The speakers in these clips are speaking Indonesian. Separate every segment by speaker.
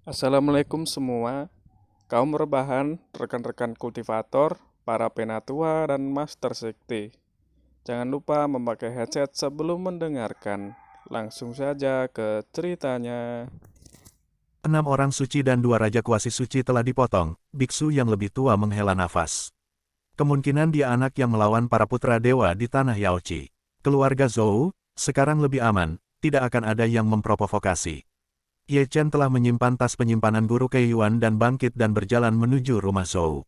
Speaker 1: Assalamualaikum semua, kaum rebahan, rekan-rekan kultivator, para penatua, dan master sekte. Jangan lupa memakai headset sebelum mendengarkan. Langsung saja ke ceritanya.
Speaker 2: 6 orang suci dan 2 raja kuasi suci telah dipotong. Biksu yang lebih tua menghela nafas. Kemungkinan dia anak yang melawan para putra dewa di tanah Yaochi. Keluarga Zhou, sekarang lebih aman, tidak akan ada yang memprovokasi. Ye Chen telah menyimpan tas penyimpanan guru Keiyuan dan bangkit dan berjalan menuju rumah Zhou.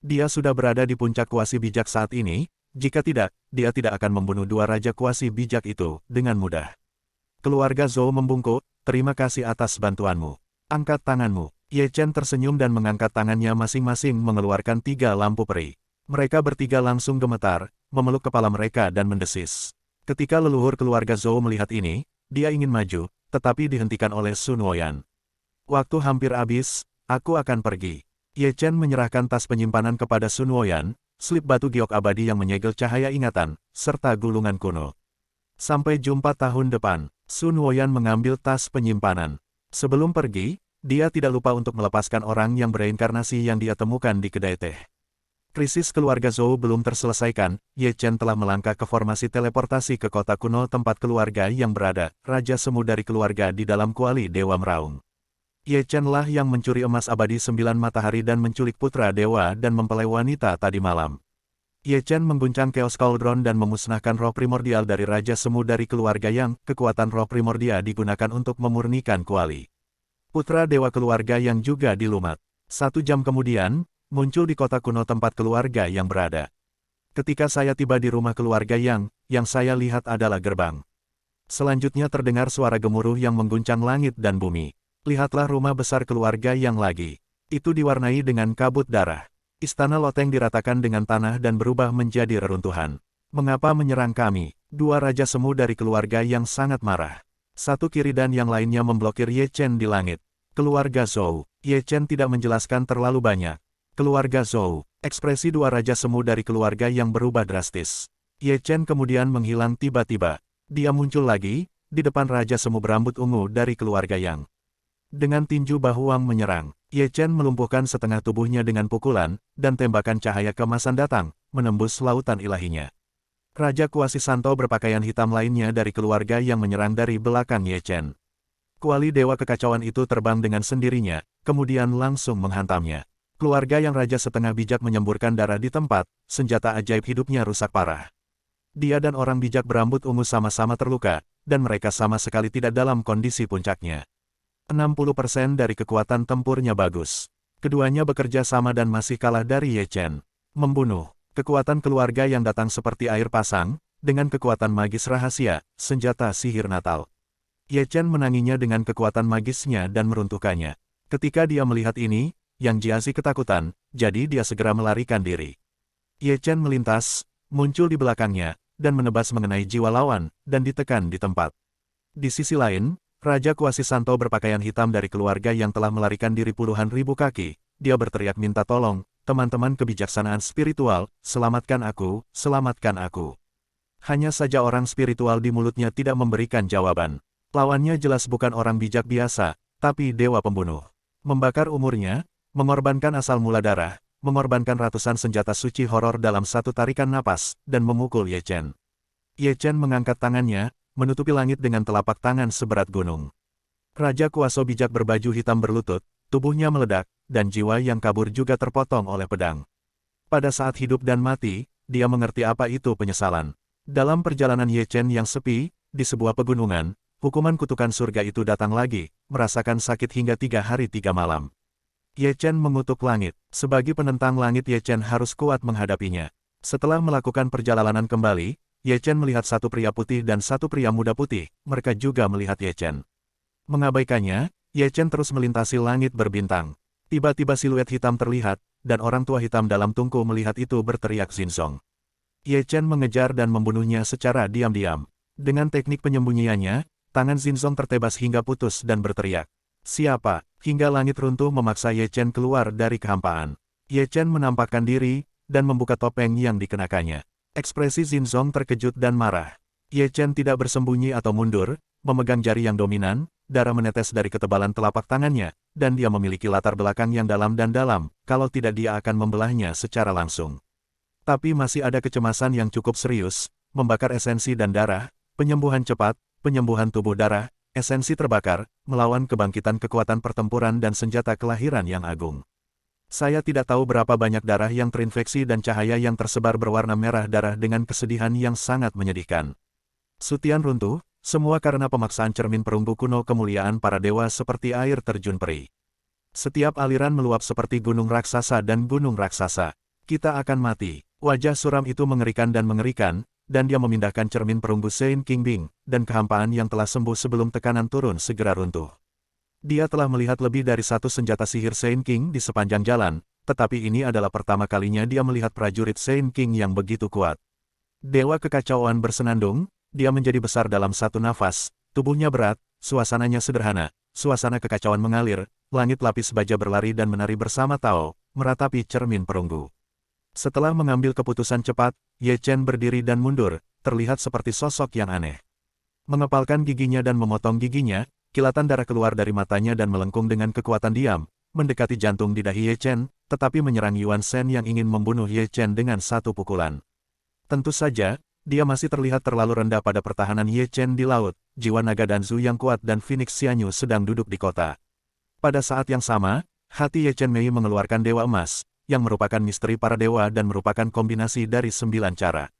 Speaker 2: Dia sudah berada di puncak kuasi bijak saat ini, jika tidak, dia tidak akan membunuh 2 raja kuasi bijak itu dengan mudah. Keluarga Zhou membungkuk, terima kasih atas bantuanmu. Angkat tanganmu. Ye Chen tersenyum dan mengangkat tangannya masing-masing mengeluarkan 3 lampu peri. Mereka bertiga langsung gemetar, memeluk kepala mereka dan mendesis. Ketika leluhur keluarga Zhou melihat ini, dia ingin maju, tetapi dihentikan oleh Sun Woyan. Waktu hampir habis, aku akan pergi. Ye Chen menyerahkan tas penyimpanan kepada Sun Woyan, slip batu giok abadi yang menyegel cahaya ingatan, serta gulungan kuno. Sampai jumpa tahun depan. Sun Woyan mengambil tas penyimpanan. Sebelum pergi, dia tidak lupa untuk melepaskan orang yang bereinkarnasi yang dia temukan di kedai teh. Krisis keluarga Zhou belum terselesaikan, Ye Chen telah melangkah ke formasi teleportasi ke kota kuno tempat keluarga yang berada, Raja Semu dari keluarga di dalam kuali Dewa Meraung. Ye Chen lah yang mencuri emas abadi 9 matahari dan menculik putra dewa dan mempelai wanita tadi malam. Ye Chen mengguncang Chaos Cauldron dan memusnahkan roh primordial dari Raja Semu dari keluarga yang, kekuatan roh primordial digunakan untuk memurnikan kuali. Putra dewa keluarga yang juga dilumat. 1 jam kemudian, muncul di kota kuno tempat keluarga yang berada. Ketika saya tiba di rumah keluarga yang saya lihat adalah gerbang. Selanjutnya terdengar suara gemuruh yang mengguncang langit dan bumi. Lihatlah rumah besar keluarga yang lagi. Itu diwarnai dengan kabut darah. Istana loteng diratakan dengan tanah dan berubah menjadi reruntuhan. Mengapa menyerang kami? 2 raja semu dari keluarga yang sangat marah. Satu kiri dan yang lainnya memblokir Ye Chen di langit. Keluarga Zhou. Ye Chen tidak menjelaskan terlalu banyak. Keluarga Zhou. Ekspresi 2 raja semu dari keluarga yang berubah drastis. Ye Chen kemudian menghilang tiba-tiba. Dia muncul lagi, di depan raja semu berambut ungu dari keluarga yang. Dengan tinju Bahuang menyerang. Ye Chen melumpuhkan setengah tubuhnya dengan pukulan, dan tembakan cahaya keemasan datang, menembus lautan ilahinya. Raja Kuasi Santo berpakaian hitam lainnya dari keluarga yang menyerang dari belakang Ye Chen. Kuali Dewa Kekacauan itu terbang dengan sendirinya, kemudian langsung menghantamnya. Keluarga yang raja setengah bijak menyemburkan darah di tempat, senjata ajaib hidupnya rusak parah. Dia dan orang bijak berambut ungu sama-sama terluka, dan mereka sama sekali tidak dalam kondisi puncaknya. 60% dari kekuatan tempurnya bagus. Keduanya bekerja sama dan masih kalah dari Ye Chen. Membunuh. Kekuatan keluarga yang datang seperti air pasang, dengan kekuatan magis rahasia, senjata sihir Natal. Ye Chen menanginya dengan kekuatan magisnya dan meruntuhkannya. Ketika dia melihat ini, Yang Jiazi ketakutan, jadi dia segera melarikan diri. Ye Chen melintas, muncul di belakangnya, dan menebas mengenai jiwa lawan, dan ditekan di tempat. Di sisi lain, Raja Kuasi Santo berpakaian hitam dari keluarga yang telah melarikan diri puluhan ribu kaki. Dia berteriak minta tolong, teman-teman kebijaksanaan spiritual, selamatkan aku, selamatkan aku. Hanya saja orang spiritual di mulutnya tidak memberikan jawaban. Lawannya jelas bukan orang bijak biasa, tapi dewa pembunuh. Membakar umurnya, mengorbankan asal mula darah, mengorbankan ratusan senjata suci horor dalam satu tarikan napas, dan memukul Ye Chen. Ye Chen mengangkat tangannya, menutupi langit dengan telapak tangan seberat gunung. Raja Kuaso bijak berbaju hitam berlutut, tubuhnya meledak, dan jiwa yang kabur juga terpotong oleh pedang. Pada saat hidup dan mati, dia mengerti apa itu penyesalan. Dalam perjalanan Ye Chen yang sepi, di sebuah pegunungan, hukuman kutukan surga itu datang lagi, merasakan sakit hingga 3 hari 3 malam. Ye Chen mengutuk langit. Sebagai penentang langit Ye Chen harus kuat menghadapinya. Setelah melakukan perjalanan kembali, Ye Chen melihat satu pria putih dan satu pria muda putih, mereka juga melihat Ye Chen. Mengabaikannya, Ye Chen terus melintasi langit berbintang. Tiba-tiba siluet hitam terlihat, dan orang tua hitam dalam tungku melihat itu berteriak Zinzong. Ye Chen mengejar dan membunuhnya secara diam-diam. Dengan teknik penyembunyiannya, tangan Zinzong tertebas hingga putus dan berteriak. Siapa? Hingga langit runtuh memaksa Ye Chen keluar dari kehampaan. Ye Chen menampakkan diri, dan membuka topeng yang dikenakannya. Ekspresi Zinzong terkejut dan marah. Ye Chen tidak bersembunyi atau mundur, memegang jari yang dominan, darah menetes dari ketebalan telapak tangannya, dan dia memiliki latar belakang yang dalam dan dalam, kalau tidak dia akan membelahnya secara langsung. Tapi masih ada kecemasan yang cukup serius, membakar esensi dan darah, penyembuhan cepat, penyembuhan tubuh darah, esensi terbakar, melawan kebangkitan kekuatan pertempuran dan senjata kelahiran yang agung. Saya tidak tahu berapa banyak darah yang terinfeksi dan cahaya yang tersebar berwarna merah darah dengan kesedihan yang sangat menyedihkan. Sutian runtuh, semua karena pemaksaan cermin perunggu kuno kemuliaan para dewa seperti air terjun peri. Setiap aliran meluap seperti gunung raksasa dan gunung raksasa. Kita akan mati. Wajah suram itu mengerikan, dan dia memindahkan cermin perunggu Saint King Bing, dan kehampaan yang telah sembuh sebelum tekanan turun segera runtuh. Dia telah melihat lebih dari satu senjata sihir Saint King di sepanjang jalan, tetapi ini adalah pertama kalinya dia melihat prajurit Saint King yang begitu kuat. Dewa kekacauan bersenandung, dia menjadi besar dalam satu nafas, tubuhnya berat, suasananya sederhana, suasana kekacauan mengalir, langit lapis baja berlari dan menari bersama Tao, meratapi cermin perunggu. Setelah mengambil keputusan cepat, Ye Chen berdiri dan mundur, terlihat seperti sosok yang aneh. Mengepalkan giginya dan memotong giginya, kilatan darah keluar dari matanya dan melengkung dengan kekuatan diam, mendekati jantung di dahi Ye Chen, tetapi menyerang Yuan Shen yang ingin membunuh Ye Chen dengan satu pukulan. Tentu saja, dia masih terlihat terlalu rendah pada pertahanan Ye Chen di laut, jiwa naga Danzu yang kuat dan Phoenix Xianyu sedang duduk di kota. Pada saat yang sama, hati Ye Chen Mei mengeluarkan Dewa Emas, yang merupakan misteri para dewa dan merupakan kombinasi dari 9 cara.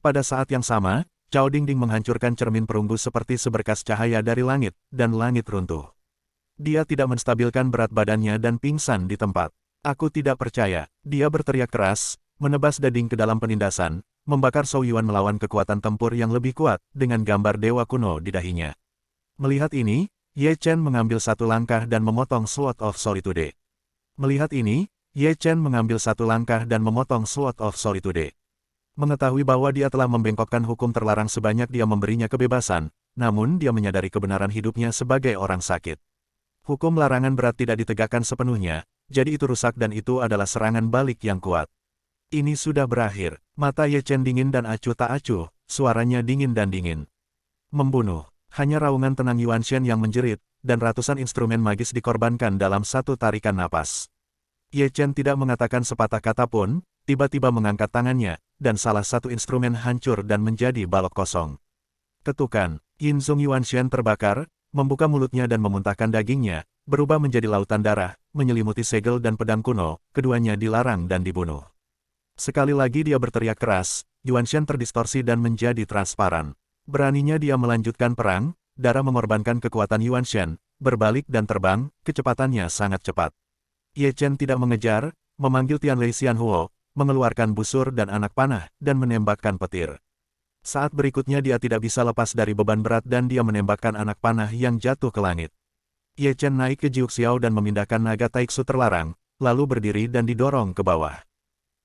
Speaker 2: Pada saat yang sama, Cao Dingding menghancurkan cermin perunggu seperti seberkas cahaya dari langit, dan langit runtuh. Dia tidak menstabilkan berat badannya dan pingsan di tempat. Aku tidak percaya, dia berteriak keras, menebas daging ke dalam penindasan, membakar Zhou Yuan melawan kekuatan tempur yang lebih kuat, dengan gambar dewa kuno di dahinya. Melihat ini, Ye Chen mengambil satu langkah dan memotong Sword of Solitude. Melihat ini, Ye Chen mengambil satu langkah dan memotong Sword of Solitude. Mengetahui bahwa dia telah membengkokkan hukum terlarang sebanyak dia memberinya kebebasan, namun dia menyadari kebenaran hidupnya sebagai orang sakit. Hukum larangan berat tidak ditegakkan sepenuhnya, jadi itu rusak dan itu adalah serangan balik yang kuat. Ini sudah berakhir. Mata Ye Chen dingin dan acuh tak acuh, suaranya dingin dan dingin. Membunuh. Hanya raungan tenang Yuan Shen yang menjerit, dan ratusan instrumen magis dikorbankan dalam satu tarikan napas. Ye Chen tidak mengatakan sepatah kata pun, tiba-tiba mengangkat tangannya, dan salah satu instrumen hancur dan menjadi balok kosong. Ketukan. Yin Zong Yuan Shen terbakar, membuka mulutnya dan memuntahkan dagingnya, berubah menjadi lautan darah, menyelimuti segel dan pedang kuno, keduanya dilarang dan dibunuh. Sekali lagi dia berteriak keras, Yuan Shen terdistorsi dan menjadi transparan. Beraninya dia melanjutkan perang, darah mengorbankan kekuatan Yuan Shen, berbalik dan terbang, kecepatannya sangat cepat. Ye Chen tidak mengejar, memanggil Tianlei Xianhuo, mengeluarkan busur dan anak panah, dan menembakkan petir. Saat berikutnya dia tidak bisa lepas dari beban berat dan dia menembakkan anak panah yang jatuh ke langit. Ye Chen naik ke Jiuxiao dan memindahkan naga Taiksu terlarang, lalu berdiri dan didorong ke bawah.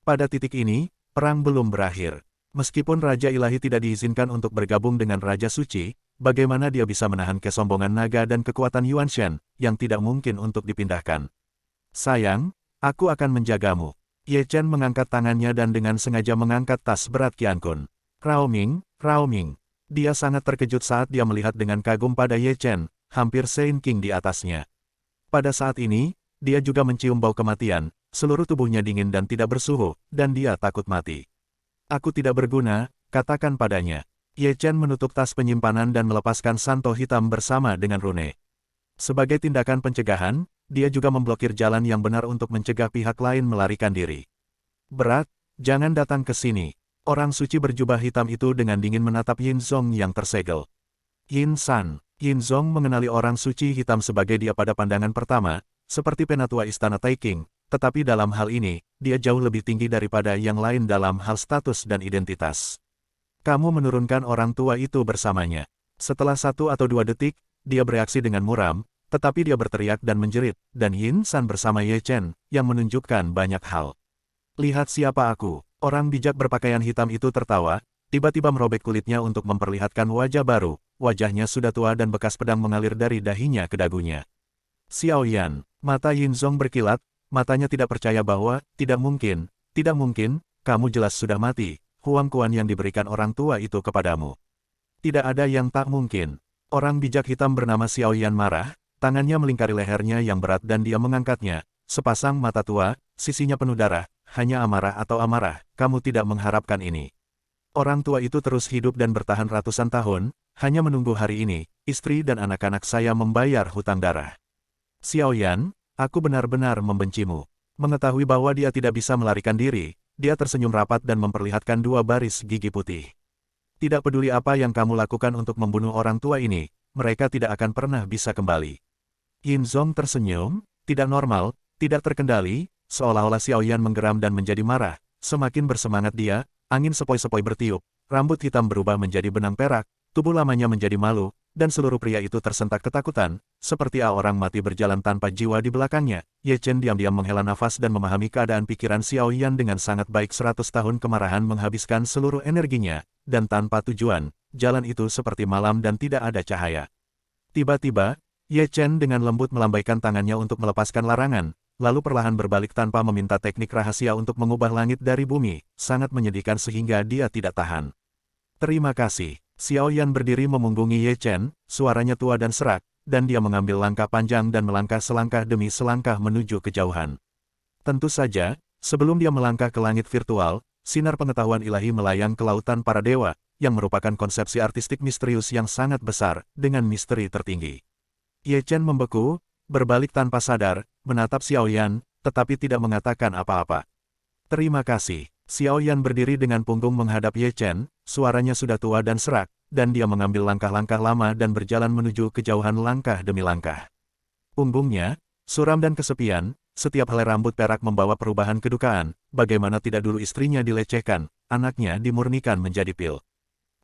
Speaker 2: Pada titik ini, perang belum berakhir. Meskipun Raja Ilahi tidak diizinkan untuk bergabung dengan Raja Suci, bagaimana dia bisa menahan kesombongan naga dan kekuatan Yuan Shen, yang tidak mungkin untuk dipindahkan. Sayang, aku akan menjagamu. Ye Chen mengangkat tangannya dan dengan sengaja mengangkat tas berat Qian Kun. Rao Ming. Dia sangat terkejut saat dia melihat dengan kagum pada Ye Chen, hampir Saint King di atasnya. Pada saat ini, dia juga mencium bau kematian, seluruh tubuhnya dingin dan tidak bersuhu, dan dia takut mati. Aku tidak berguna, katakan padanya. Ye Chen menutup tas penyimpanan dan melepaskan santo hitam bersama dengan rune. Sebagai tindakan pencegahan, dia juga memblokir jalan yang benar untuk mencegah pihak lain melarikan diri. Berat, jangan datang ke sini. Orang suci berjubah hitam itu dengan dingin menatap Yin Zong yang tersegel. Yin San. Yin Zong mengenali orang suci hitam sebagai dia pada pandangan pertama, seperti penatua istana Taiking, tetapi dalam hal ini, dia jauh lebih tinggi daripada yang lain dalam hal status dan identitas. Kamu menurunkan orang tua itu bersamanya. Setelah 1 atau 2 detik, dia bereaksi dengan muram, tetapi dia berteriak dan menjerit, dan Yin San bersama Ye Chen, yang menunjukkan banyak hal. Lihat siapa aku. Orang bijak berpakaian hitam itu tertawa, tiba-tiba merobek kulitnya untuk memperlihatkan wajah baru, wajahnya sudah tua dan bekas pedang mengalir dari dahinya ke dagunya. Xiao Yan, mata Yin Zong berkilat, matanya tidak percaya bahwa, tidak mungkin, kamu jelas sudah mati, Huang Kuan yang diberikan orang tua itu kepadamu. Tidak ada yang tak mungkin. Orang bijak hitam bernama Xiao Yan marah, tangannya melingkari lehernya yang berat dan dia mengangkatnya. Sepasang mata tua, sisinya penuh darah, hanya amarah atau amarah, kamu tidak mengharapkan ini. Orang tua itu terus hidup dan bertahan ratusan tahun, hanya menunggu hari ini, istri dan anak-anak saya membayar hutang darah. Xiao Yan, aku benar-benar membencimu. Mengetahui bahwa dia tidak bisa melarikan diri, dia tersenyum rapat dan memperlihatkan dua baris gigi putih. Tidak peduli apa yang kamu lakukan untuk membunuh orang tua ini, mereka tidak akan pernah bisa kembali. Yin Zong tersenyum, tidak normal, tidak terkendali, seolah-olah Xiao Yan menggeram dan menjadi marah. Semakin bersemangat dia, angin sepoi-sepoi bertiup, rambut hitam berubah menjadi benang perak, tubuh lamanya menjadi malu, dan seluruh pria itu tersentak ketakutan, seperti orang mati berjalan tanpa jiwa di belakangnya. Ye Chen diam-diam menghela nafas dan memahami keadaan pikiran Xiao Yan dengan sangat baik. 100 tahun kemarahan menghabiskan seluruh energinya, dan tanpa tujuan, jalan itu seperti malam dan tidak ada cahaya. Tiba-tiba, Ye Chen dengan lembut melambaikan tangannya untuk melepaskan larangan, lalu perlahan berbalik tanpa meminta teknik rahasia untuk mengubah langit dari bumi, sangat menyedihkan sehingga dia tidak tahan. Terima kasih. Xiao Yan berdiri memunggungi Ye Chen, suaranya tua dan serak, dan dia mengambil langkah panjang dan melangkah selangkah demi selangkah menuju kejauhan. Tentu saja, sebelum dia melangkah ke langit virtual, sinar pengetahuan ilahi melayang ke lautan para dewa, yang merupakan konsepsi artistik misterius yang sangat besar, dengan misteri tertinggi. Ye Chen membeku, berbalik tanpa sadar, menatap Xiao Yan, tetapi tidak mengatakan apa-apa. Terima kasih. Xiao Yan berdiri dengan punggung menghadap Ye Chen, suaranya sudah tua dan serak, dan dia mengambil langkah-langkah lama dan berjalan menuju kejauhan langkah demi langkah. Punggungnya, suram dan kesepian, setiap helai rambut perak membawa perubahan kedukaan, bagaimana tidak dulu istrinya dilecehkan, anaknya dimurnikan menjadi pil.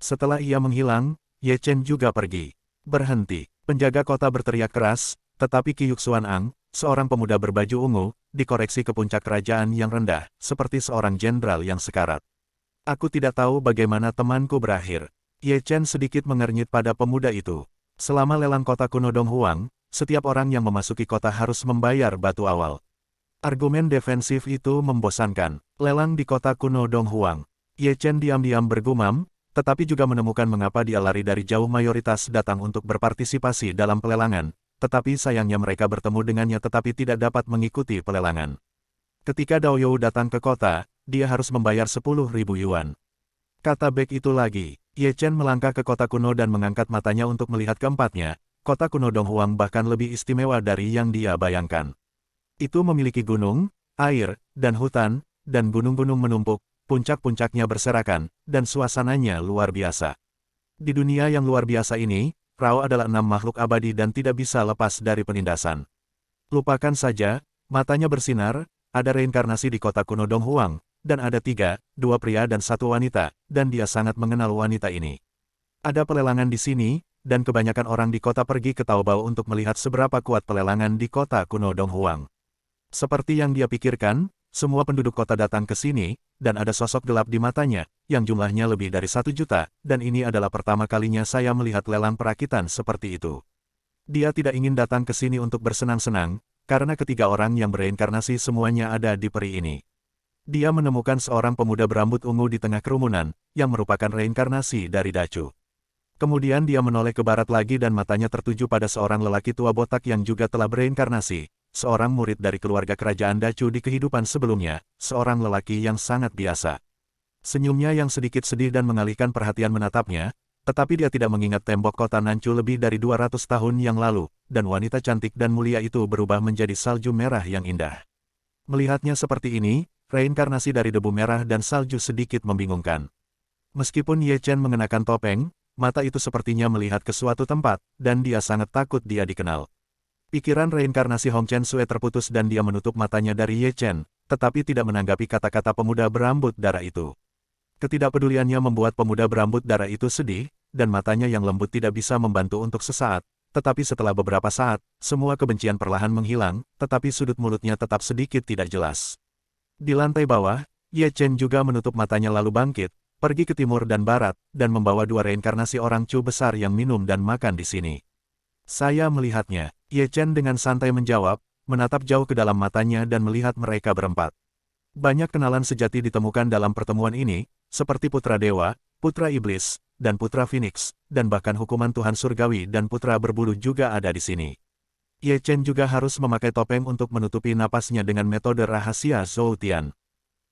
Speaker 2: Setelah ia menghilang, Ye Chen juga pergi. Berhenti. Penjaga kota berteriak keras, tetapi Qi Yuxuan Ang, seorang pemuda berbaju ungu, dikoreksi ke puncak kerajaan yang rendah, seperti seorang jenderal yang sekarat. Aku tidak tahu bagaimana temanku berakhir. Ye Chen sedikit mengernyit pada pemuda itu. Selama lelang kota kuno Donghuang, setiap orang yang memasuki kota harus membayar batu awal. Argumen defensif itu membosankan. Lelang di kota kuno Donghuang. Ye Chen diam-diam bergumam, tetapi juga menemukan mengapa dia lari dari jauh. Mayoritas datang untuk berpartisipasi dalam pelelangan, tetapi sayangnya mereka bertemu dengannya tetapi tidak dapat mengikuti pelelangan. Ketika Dao You datang ke kota, dia harus membayar 10.000 yuan. Kata Bek itu lagi. Ye Chen melangkah ke kota kuno dan mengangkat matanya untuk melihat keempatnya. Kota kuno Donghuang bahkan lebih istimewa dari yang dia bayangkan. Itu memiliki gunung, air, dan hutan, dan gunung-gunung menumpuk, puncak-puncaknya berserakan, dan suasananya luar biasa. Di dunia yang luar biasa ini, Rao adalah 6 makhluk abadi dan tidak bisa lepas dari penindasan. Lupakan saja, matanya bersinar, ada reinkarnasi di kota kuno Donghuang, dan ada 3, 2 pria dan 1 wanita, dan dia sangat mengenal wanita ini. Ada pelelangan di sini, dan kebanyakan orang di kota pergi ke Taobao untuk melihat seberapa kuat pelelangan di kota kuno Donghuang. Seperti yang dia pikirkan, semua penduduk kota datang ke sini, dan ada sosok gelap di matanya, yang jumlahnya lebih dari 1 juta, dan ini adalah pertama kalinya saya melihat lelang perakitan seperti itu. Dia tidak ingin datang ke sini untuk bersenang-senang, karena ketiga orang yang bereinkarnasi semuanya ada di peri ini. Dia menemukan seorang pemuda berambut ungu di tengah kerumunan, yang merupakan reinkarnasi dari Dacu. Kemudian dia menoleh ke barat lagi dan matanya tertuju pada seorang lelaki tua botak yang juga telah bereinkarnasi, seorang murid dari keluarga kerajaan Dacu di kehidupan sebelumnya, seorang lelaki yang sangat biasa. Senyumnya yang sedikit sedih dan mengalihkan perhatian menatapnya, tetapi dia tidak mengingat tembok kota Nanchu lebih dari 200 tahun yang lalu, dan wanita cantik dan mulia itu berubah menjadi salju merah yang indah. Melihatnya seperti ini, reinkarnasi dari debu merah dan salju sedikit membingungkan. Meskipun Ye Chen mengenakan topeng, mata itu sepertinya melihat ke suatu tempat, dan dia sangat takut dia dikenal. Pikiran reinkarnasi Hong Chen Sue terputus dan dia menutup matanya dari Ye Chen, tetapi tidak menanggapi kata-kata pemuda berambut darah itu. Ketidakpeduliannya membuat pemuda berambut darah itu sedih, dan matanya yang lembut tidak bisa membantu untuk sesaat, tetapi setelah beberapa saat, semua kebencian perlahan menghilang, tetapi sudut mulutnya tetap sedikit tidak jelas. Di lantai bawah, Ye Chen juga menutup matanya lalu bangkit, pergi ke timur dan barat, dan membawa 2 reinkarnasi orang Chu besar yang minum dan makan di sini. Saya melihatnya. Ye Chen dengan santai menjawab, menatap jauh ke dalam matanya dan melihat mereka berempat. Banyak kenalan sejati ditemukan dalam pertemuan ini, seperti putra dewa, putra iblis, dan putra Phoenix, dan bahkan hukuman Tuhan Surgawi dan putra berbulu juga ada di sini. Ye Chen juga harus memakai topeng untuk menutupi napasnya dengan metode rahasia Zhou Tian.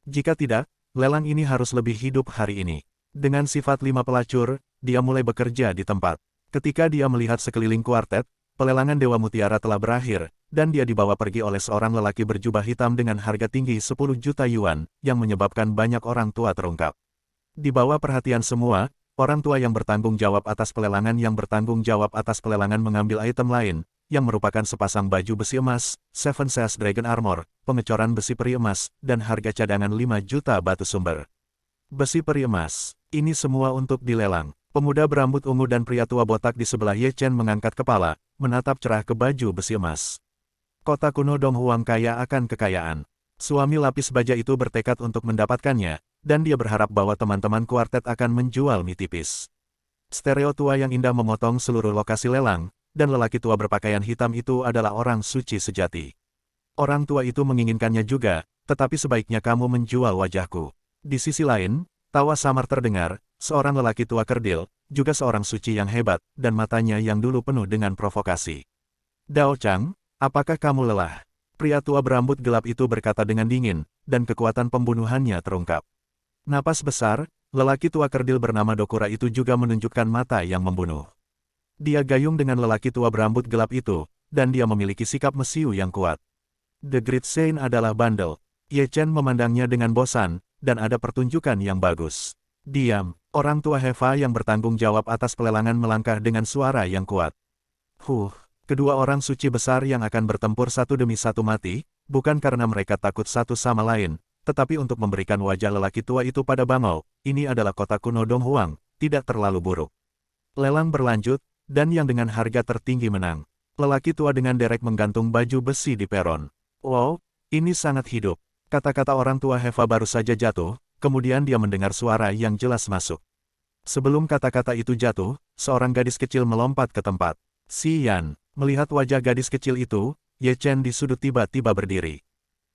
Speaker 2: Jika tidak, lelang ini harus lebih hidup hari ini. Dengan sifat 5 pelacur, dia mulai bekerja di tempat. Ketika dia melihat sekeliling kuartet, pelelangan Dewa Mutiara telah berakhir, dan dia dibawa pergi oleh seorang lelaki berjubah hitam dengan harga tinggi 10 juta yuan, yang menyebabkan banyak orang tua terungkap. Di bawah perhatian semua, orang tua yang bertanggung jawab atas pelelangan mengambil item lain, yang merupakan sepasang baju besi emas, Seven Seas Dragon Armor, pengecoran besi peri emas, dan harga cadangan 5 juta batu sumber. Besi peri emas, ini semua untuk dilelang. Pemuda berambut ungu dan pria tua botak di sebelah Ye Chen mengangkat kepala, menatap cerah ke baju besi emas. Kota kuno Dong Huang kaya akan kekayaan. Suami lapis baja itu bertekad untuk mendapatkannya, dan dia berharap bahwa teman-teman kuartet akan menjual mie tipis. Stereo tua yang indah memotong seluruh lokasi lelang, dan lelaki tua berpakaian hitam itu adalah orang suci sejati. Orang tua itu menginginkannya juga, tetapi sebaiknya kamu menjual wajahku. Di sisi lain, tawa samar terdengar, seorang lelaki tua kerdil, juga seorang suci yang hebat, dan matanya yang dulu penuh dengan provokasi. Dao Chang, apakah kamu lelah? Pria tua berambut gelap itu berkata dengan dingin, dan kekuatan pembunuhannya terungkap. Napas besar, lelaki tua kerdil bernama Dokura itu juga menunjukkan mata yang membunuh. Dia gayung dengan lelaki tua berambut gelap itu, dan dia memiliki sikap mesiu yang kuat. The Great Saint adalah bandel. Ye Chen memandangnya dengan bosan, dan ada pertunjukan yang bagus. Diam, orang tua Heva yang bertanggung jawab atas pelelangan melangkah dengan suara yang kuat. Kedua orang suci besar yang akan bertempur satu demi satu mati, bukan karena mereka takut satu sama lain, tetapi untuk memberikan wajah lelaki tua itu pada bangau. Ini adalah kota kuno Dong Huang, tidak terlalu buruk. Lelang berlanjut, dan yang dengan harga tertinggi menang. Lelaki tua dengan derek menggantung baju besi di peron. Wow, ini sangat hidup. Kata-kata orang tua Heva baru saja jatuh, kemudian dia mendengar suara yang jelas masuk. Sebelum kata-kata itu jatuh, seorang gadis kecil melompat ke tempat. Si Yan, melihat wajah gadis kecil itu, Ye Chen di sudut tiba-tiba berdiri.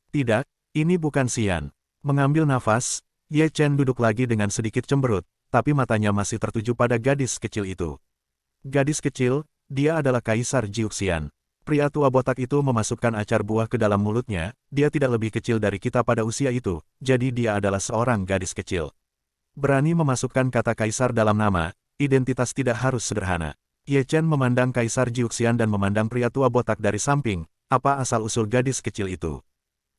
Speaker 2: Tidak, ini bukan Si Yan. Mengambil nafas, Ye Chen duduk lagi dengan sedikit cemberut, tapi matanya masih tertuju pada gadis kecil itu. Gadis kecil, dia adalah Kaisar Jiuxian. Pria tua botak itu memasukkan acar buah ke dalam mulutnya, dia tidak lebih kecil dari kita pada usia itu, jadi dia adalah seorang gadis kecil. Berani memasukkan kata Kaisar dalam nama, identitas tidak harus sederhana. Ye Chen memandang Kaisar Jiuxian dan memandang pria tua botak dari samping, apa asal-usul gadis kecil itu.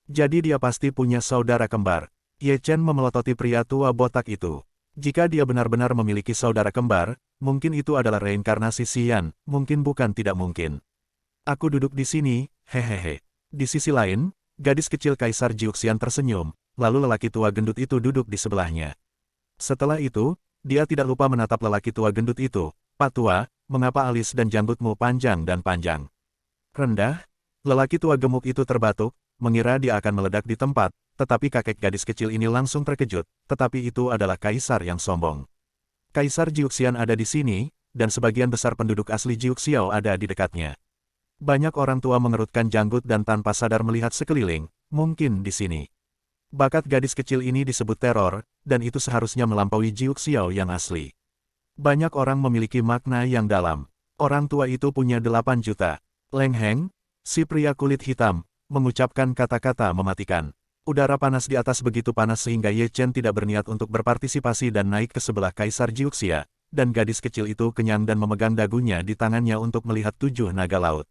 Speaker 2: Jadi dia pasti punya saudara kembar. Ye Chen memelototi pria tua botak itu. Jika dia benar-benar memiliki saudara kembar, mungkin itu adalah reinkarnasi Si Yan, mungkin bukan tidak mungkin. Aku duduk di sini, hehehe. Di sisi lain, gadis kecil Kaisar Jiuxian tersenyum, lalu lelaki tua gendut itu duduk di sebelahnya. Setelah itu, dia tidak lupa menatap lelaki tua gendut itu. Pak tua, mengapa alis dan janggutmu panjang dan panjang? Rendah, lelaki tua gemuk itu terbatuk, mengira dia akan meledak di tempat, tetapi kakek gadis kecil ini langsung terkejut, tetapi itu adalah Kaisar yang sombong. Kaisar Jiuxian ada di sini, dan sebagian besar penduduk asli Jiuxiao ada di dekatnya. Banyak orang tua mengerutkan janggut dan tanpa sadar melihat sekeliling, mungkin di sini. Bakat gadis kecil ini disebut teror, dan itu seharusnya melampaui Jiuxiao yang asli. Banyak orang memiliki makna yang dalam. Orang tua itu punya 8 juta. Leng Heng, si pria kulit hitam, mengucapkan kata-kata mematikan. Udara panas di atas begitu panas sehingga Ye Chen tidak berniat untuk berpartisipasi dan naik ke sebelah Kaisar Jiuxia, dan gadis kecil itu kenyang dan memegang dagunya di tangannya untuk melihat 7 naga laut.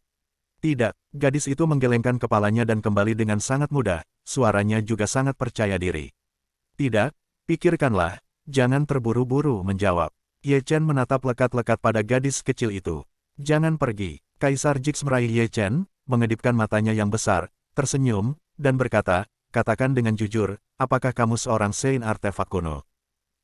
Speaker 2: Tidak, gadis itu menggelengkan kepalanya dan kembali dengan sangat mudah, suaranya juga sangat percaya diri. Tidak, pikirkanlah, jangan terburu-buru menjawab. Ye Chen menatap lekat-lekat pada gadis kecil itu. Jangan pergi. Kaisar Jix meraih Ye Chen, mengedipkan matanya yang besar, tersenyum, dan berkata, katakan dengan jujur, apakah kamu seorang Saint artefak kuno?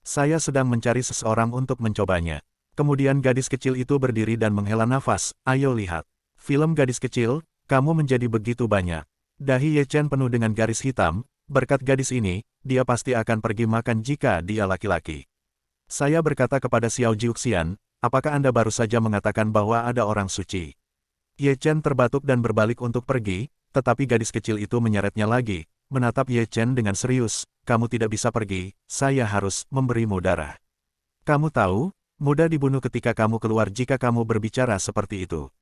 Speaker 2: Saya sedang mencari seseorang untuk mencobanya. Kemudian gadis kecil itu berdiri dan menghela nafas, ayo lihat. Film gadis kecil, kamu menjadi begitu banyak. Dahi Ye Chen penuh dengan garis hitam, berkat gadis ini, dia pasti akan pergi makan jika dia laki-laki. Saya berkata kepada Xiao Jiuxian, apakah Anda baru saja mengatakan bahwa ada orang suci? Ye Chen terbatuk dan berbalik untuk pergi, tetapi gadis kecil itu menyeretnya lagi, menatap Ye Chen dengan serius, kamu tidak bisa pergi, saya harus memberimu darah. Kamu tahu, mudah dibunuh ketika kamu keluar jika kamu berbicara seperti itu.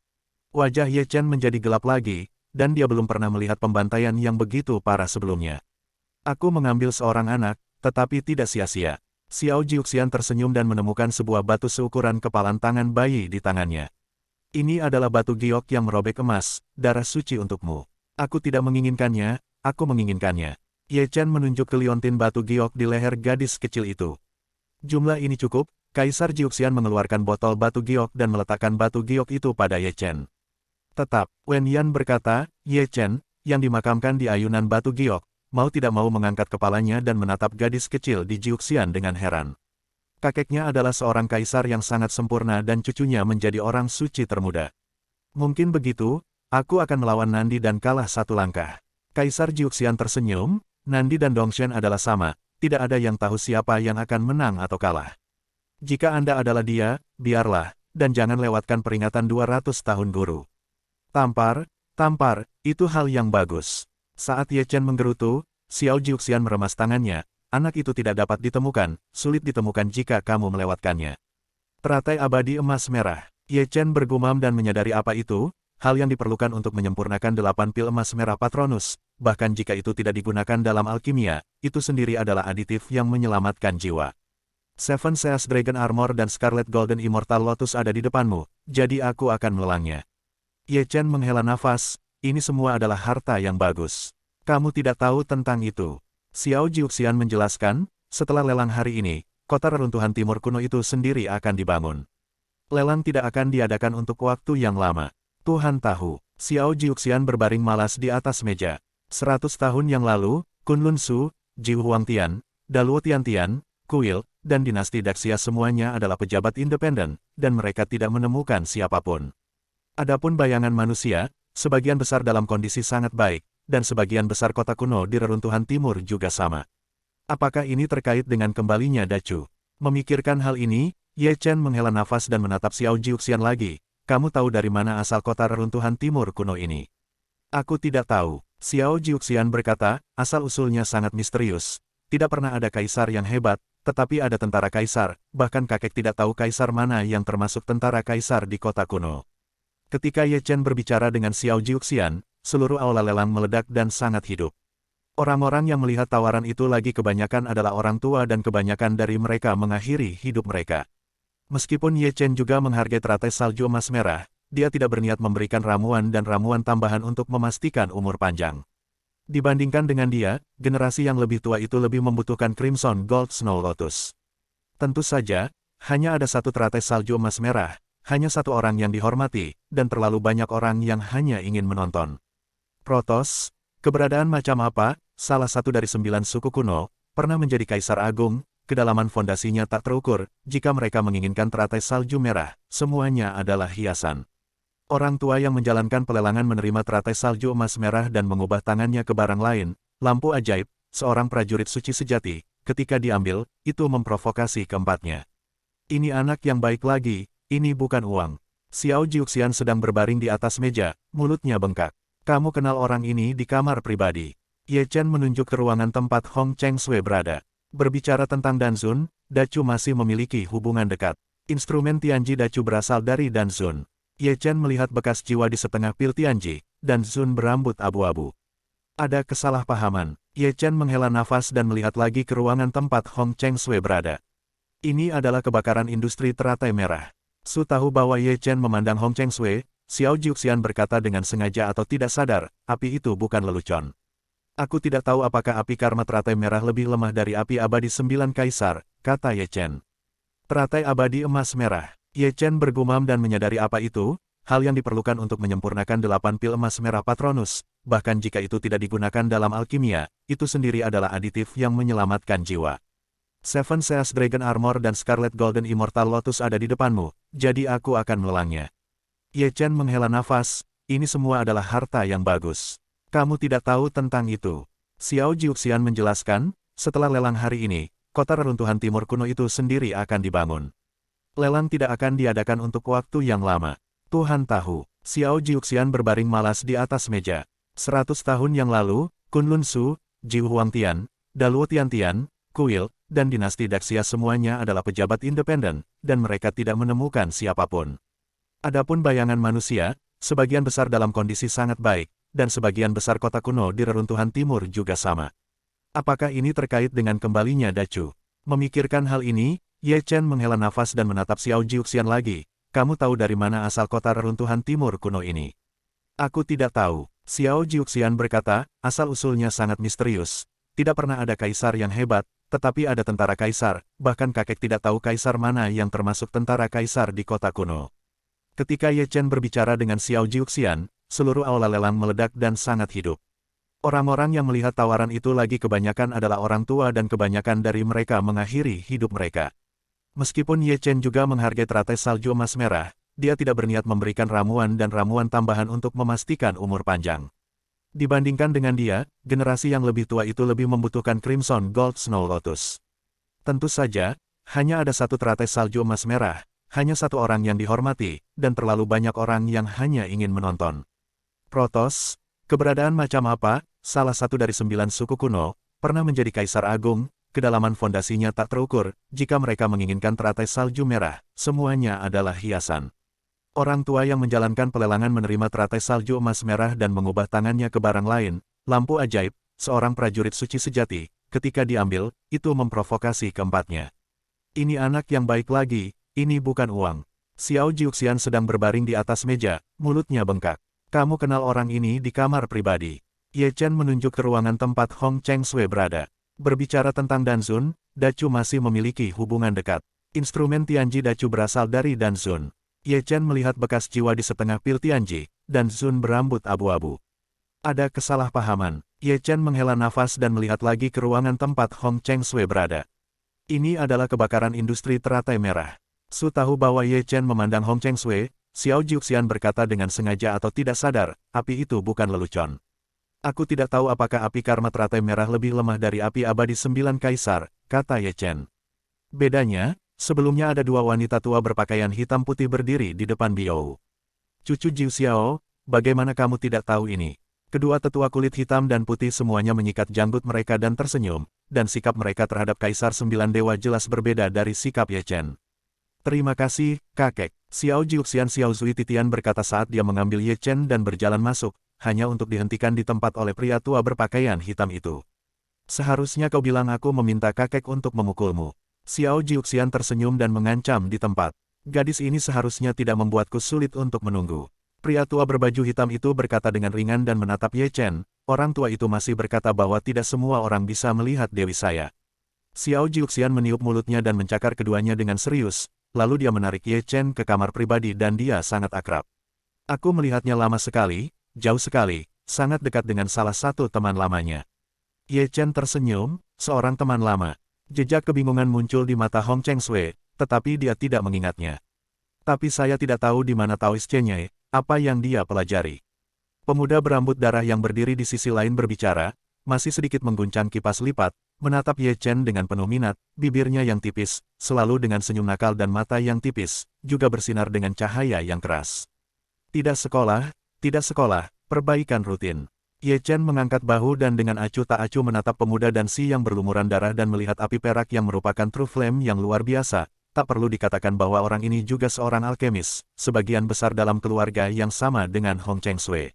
Speaker 2: Wajah Ye Chen menjadi gelap lagi, dan dia belum pernah melihat pembantaian yang begitu parah sebelumnya. Aku mengambil seorang anak, tetapi tidak sia-sia. Xiao Jiuxian tersenyum dan menemukan sebuah batu seukuran kepalan tangan bayi di tangannya. Ini adalah batu giok yang merobek emas, darah suci untukmu. Aku tidak menginginkannya, aku menginginkannya. Ye Chen menunjuk ke liontin batu giok di leher gadis kecil itu. Jumlah ini cukup, Kaisar Jiuxian mengeluarkan botol batu giok dan meletakkan batu giok itu pada Ye Chen. Tetap, Wen Yan berkata, Ye Chen, yang dimakamkan di ayunan batu giok, mau tidak mau mengangkat kepalanya dan menatap gadis kecil di Jiuxian dengan heran. Kakeknya adalah seorang kaisar yang sangat sempurna dan cucunya menjadi orang suci termuda. Mungkin begitu, aku akan melawan Nandi dan kalah satu langkah. Kaisar Jiuxian tersenyum, Nandi dan Dongshen adalah sama, tidak ada yang tahu siapa yang akan menang atau kalah. Jika Anda adalah dia, biarlah, dan jangan lewatkan peringatan 200 tahun guru. Tampar, itu hal yang bagus. Saat Ye Chen menggerutu, Xiao Jiuxian meremas tangannya. Anak itu tidak dapat ditemukan, sulit ditemukan jika kamu melewatkannya. Teratai abadi emas merah. Ye Chen bergumam dan menyadari apa itu, hal yang diperlukan untuk menyempurnakan 8 pil emas merah Patronus, bahkan jika itu tidak digunakan dalam alkimia, itu sendiri adalah aditif yang menyelamatkan jiwa. Seven Seas Dragon Armor dan Scarlet Golden Immortal Lotus ada di depanmu, jadi aku akan melelangnya. Ye Chen menghela nafas, ini semua adalah harta yang bagus. Kamu tidak tahu tentang itu. Xiao Jiuxian menjelaskan, setelah lelang hari ini, kota reruntuhan timur kuno itu sendiri akan dibangun. Lelang tidak akan diadakan untuk waktu yang lama. Tuhan tahu, Xiao Jiuxian berbaring malas di atas meja. 100 tahun yang lalu, Kunlun Su, Ji Huangtian, Daluo Tiantian, Kuil, dan dinasti Daxia semuanya adalah pejabat independen, dan mereka tidak menemukan siapapun. Adapun bayangan manusia, sebagian besar dalam kondisi sangat baik, dan sebagian besar kota kuno di reruntuhan timur juga sama. Apakah ini terkait dengan kembalinya Dacu? Memikirkan hal ini, Ye Chen menghela nafas dan menatap Xiao Jiuxian lagi. Kamu tahu dari mana asal kota reruntuhan timur kuno ini? Aku tidak tahu. Xiao Jiuxian berkata, asal-usulnya sangat misterius. Tidak pernah ada kaisar yang hebat, tetapi ada tentara kaisar, bahkan kakek tidak tahu kaisar mana yang termasuk tentara kaisar di kota kuno. Ketika Ye Chen berbicara dengan Xiao Jiuxian, seluruh aula lelang meledak dan sangat hidup. Orang-orang yang melihat tawaran itu lagi kebanyakan adalah orang tua dan kebanyakan dari mereka mengakhiri hidup mereka. Meskipun Ye Chen juga menghargai teratai salju emas merah, dia tidak berniat memberikan ramuan dan ramuan tambahan untuk memastikan umur panjang. Dibandingkan dengan dia, generasi yang lebih tua itu lebih membutuhkan Crimson Gold Snow Lotus. Tentu saja, hanya ada satu teratai salju emas merah, hanya satu orang yang dihormati, dan terlalu banyak orang yang hanya ingin menonton. Protoss, keberadaan macam apa, salah satu dari 9 suku kuno, pernah menjadi kaisar agung, kedalaman fondasinya tak terukur, jika mereka menginginkan teratai salju merah, semuanya adalah hiasan. Orang tua yang menjalankan pelelangan menerima teratai salju emas merah dan mengubah tangannya ke barang lain, lampu ajaib, seorang prajurit suci sejati, ketika diambil, itu memprovokasi keempatnya. Ini anak yang baik lagi, ini bukan uang. Xiao Jiuxian sedang berbaring di atas meja, mulutnya bengkak. Kamu kenal orang ini di kamar pribadi. Ye Chen menunjuk ke ruangan tempat Hong Cheng Sui berada. Berbicara tentang Danzun, Dacu masih memiliki hubungan dekat. Instrumen Tianji Dacu berasal dari Danzun. Ye Chen melihat bekas jiwa di setengah pil Tianji, Danzun berambut abu-abu. Ada kesalahpahaman. Ye Chen menghela nafas dan melihat lagi ke ruangan tempat Hong Cheng Sui berada. Ini adalah kebakaran industri teratai merah. Su tahu bahwa Ye Chen memandang Hong Cheng Sui. Xiao Jiuxian berkata dengan sengaja atau tidak sadar, api itu bukan lelucon. Aku tidak tahu apakah api karma teratai merah lebih lemah dari api abadi 9 kaisar, kata Ye Chen. Teratai abadi emas merah. Ye Chen bergumam dan menyadari apa itu, hal yang diperlukan untuk menyempurnakan 8 pil emas merah Patronus, bahkan jika itu tidak digunakan dalam alkimia, itu sendiri adalah aditif yang menyelamatkan jiwa. Seven Seas Dragon Armor dan Scarlet Golden Immortal Lotus ada di depanmu, jadi aku akan melelangnya. Ye Chen menghela nafas, ini semua adalah harta yang bagus. Kamu tidak tahu tentang itu. Xiao Jiuxian menjelaskan, setelah lelang hari ini, kota reruntuhan timur kuno itu sendiri akan dibangun. Lelang tidak akan diadakan untuk waktu yang lama. Tuhan tahu, Xiao Jiuxian berbaring malas di atas meja. 100 tahun yang lalu, Kunlun Su, Ji Huangtian, Daluo Tiantian, kuil, dan dinasti Daxia semuanya adalah pejabat independen, dan mereka tidak menemukan siapapun. Adapun bayangan manusia, sebagian besar dalam kondisi sangat baik, dan sebagian besar kota kuno di reruntuhan timur juga sama. Apakah ini terkait dengan kembalinya Dacu? Memikirkan hal ini, Ye Chen menghela nafas dan menatap Xiao Jiuxian lagi. Kamu tahu dari mana asal kota reruntuhan timur kuno ini? Aku tidak tahu. Xiao Jiuxian berkata, asal-usulnya sangat misterius. Tidak pernah ada kaisar yang hebat, tetapi ada tentara kaisar, bahkan kakek tidak tahu kaisar mana yang termasuk tentara kaisar di kota kuno. Ketika Ye Chen berbicara dengan Xiao Jiuxian, seluruh aula lelang meledak dan sangat hidup. Orang-orang yang melihat tawaran itu lagi kebanyakan adalah orang tua dan kebanyakan dari mereka mengakhiri hidup mereka. Meskipun Ye Chen juga menghargai teratai salju emas merah, dia tidak berniat memberikan ramuan dan ramuan tambahan untuk memastikan umur panjang. Dibandingkan dengan dia, generasi yang lebih tua itu lebih membutuhkan Crimson Gold Snow Lotus. Tentu saja, hanya ada satu teratai salju emas merah, hanya satu orang yang dihormati, dan terlalu banyak orang yang hanya ingin menonton. Protoss, keberadaan macam apa, salah satu dari 9 suku kuno, pernah menjadi kaisar agung, kedalaman fondasinya tak terukur, jika mereka menginginkan teratai salju merah, semuanya adalah hiasan. Orang tua yang menjalankan pelelangan menerima teratai salju emas merah dan mengubah tangannya ke barang lain, lampu ajaib, seorang prajurit suci sejati, ketika diambil, itu memprovokasi keempatnya. Ini anak yang baik lagi. Ini bukan uang. Xiao Jiuxian sedang berbaring di atas meja, mulutnya bengkak. Kamu kenal orang ini di kamar pribadi. Ye Chen menunjuk ke ruangan tempat Hong Cheng Sui berada. Berbicara tentang Danzun, Dacu masih memiliki hubungan dekat. Instrumen Tianji Dacu berasal dari Danzun. Ye Chen melihat bekas jiwa di setengah pil Tianji, Danzun berambut abu-abu. Ada kesalahpahaman. Ye Chen menghela nafas dan melihat lagi ke ruangan tempat Hong Cheng Sui berada. Ini adalah kebakaran industri teratai merah. Su tahu bahwa Ye Chen memandang Hong Cheng Sui, Xiao Jiuxian berkata dengan sengaja atau tidak sadar, api itu bukan lelucon. Aku tidak tahu apakah api karma teratai merah lebih lemah dari api abadi 9 kaisar, kata Ye Chen. Bedanya, sebelumnya ada dua wanita tua berpakaian hitam putih berdiri di depan Biou. Cucu Jiu Xiao, bagaimana kamu tidak tahu ini? Kedua tetua kulit hitam dan putih semuanya menyikat janggut mereka dan tersenyum, dan sikap mereka terhadap Kaisar 9 Dewa jelas berbeda dari sikap Ye Chen. Terima kasih, kakek. Xiao Jiuxian Xiao Zui Titian berkata saat dia mengambil Ye Chen dan berjalan masuk, hanya untuk dihentikan di tempat oleh pria tua berpakaian hitam itu. Seharusnya kau bilang aku meminta kakek untuk memukulmu. Xiao Jiuxian tersenyum dan mengancam di tempat. Gadis ini seharusnya tidak membuatku sulit untuk menunggu. Pria tua berbaju hitam itu berkata dengan ringan dan menatap Ye Chen. Orang tua itu masih berkata bahwa tidak semua orang bisa melihat dewi saya. Xiao Jiuxian meniup mulutnya dan mencakar keduanya dengan serius. Lalu dia menarik Ye Chen ke kamar pribadi dan dia sangat akrab. Aku melihatnya lama sekali, jauh sekali, sangat dekat dengan salah satu teman lamanya. Ye Chen tersenyum, seorang teman lama. Jejak kebingungan muncul di mata Hong Cheng Sui, tetapi dia tidak mengingatnya. Tapi saya tidak tahu di mana Taoist Chenye, apa yang dia pelajari. Pemuda berambut darah yang berdiri di sisi lain berbicara, masih sedikit mengguncang kipas lipat, menatap Ye Chen dengan penuh minat, bibirnya yang tipis, selalu dengan senyum nakal dan mata yang tipis, juga bersinar dengan cahaya yang keras. Tidak sekolah, perbaikan rutin. Ye Chen mengangkat bahu dan dengan acuh tak acuh menatap pemuda dan si yang berlumuran darah dan melihat api perak yang merupakan true flame yang luar biasa. Tak perlu dikatakan bahwa orang ini juga seorang alkemis, sebagian besar dalam keluarga yang sama dengan Hong Cheng Sui.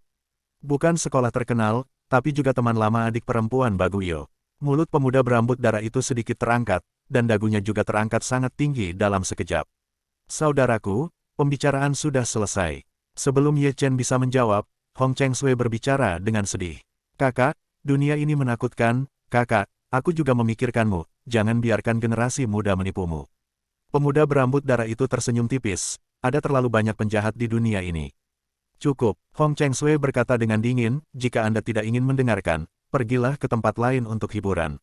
Speaker 2: Bukan sekolah terkenal, tapi juga teman lama adik perempuan Baguio. Mulut pemuda berambut darah itu sedikit terangkat, dan dagunya juga terangkat sangat tinggi dalam sekejap. Saudaraku, pembicaraan sudah selesai. Sebelum Ye Chen bisa menjawab, Hong Cheng Sui berbicara dengan sedih. Kakak, dunia ini menakutkan, kakak, aku juga memikirkanmu, jangan biarkan generasi muda menipumu. Pemuda berambut darah itu tersenyum tipis, ada terlalu banyak penjahat di dunia ini. Cukup, Hong Cheng Sui berkata dengan dingin, jika Anda tidak ingin mendengarkan, pergilah ke tempat lain untuk hiburan.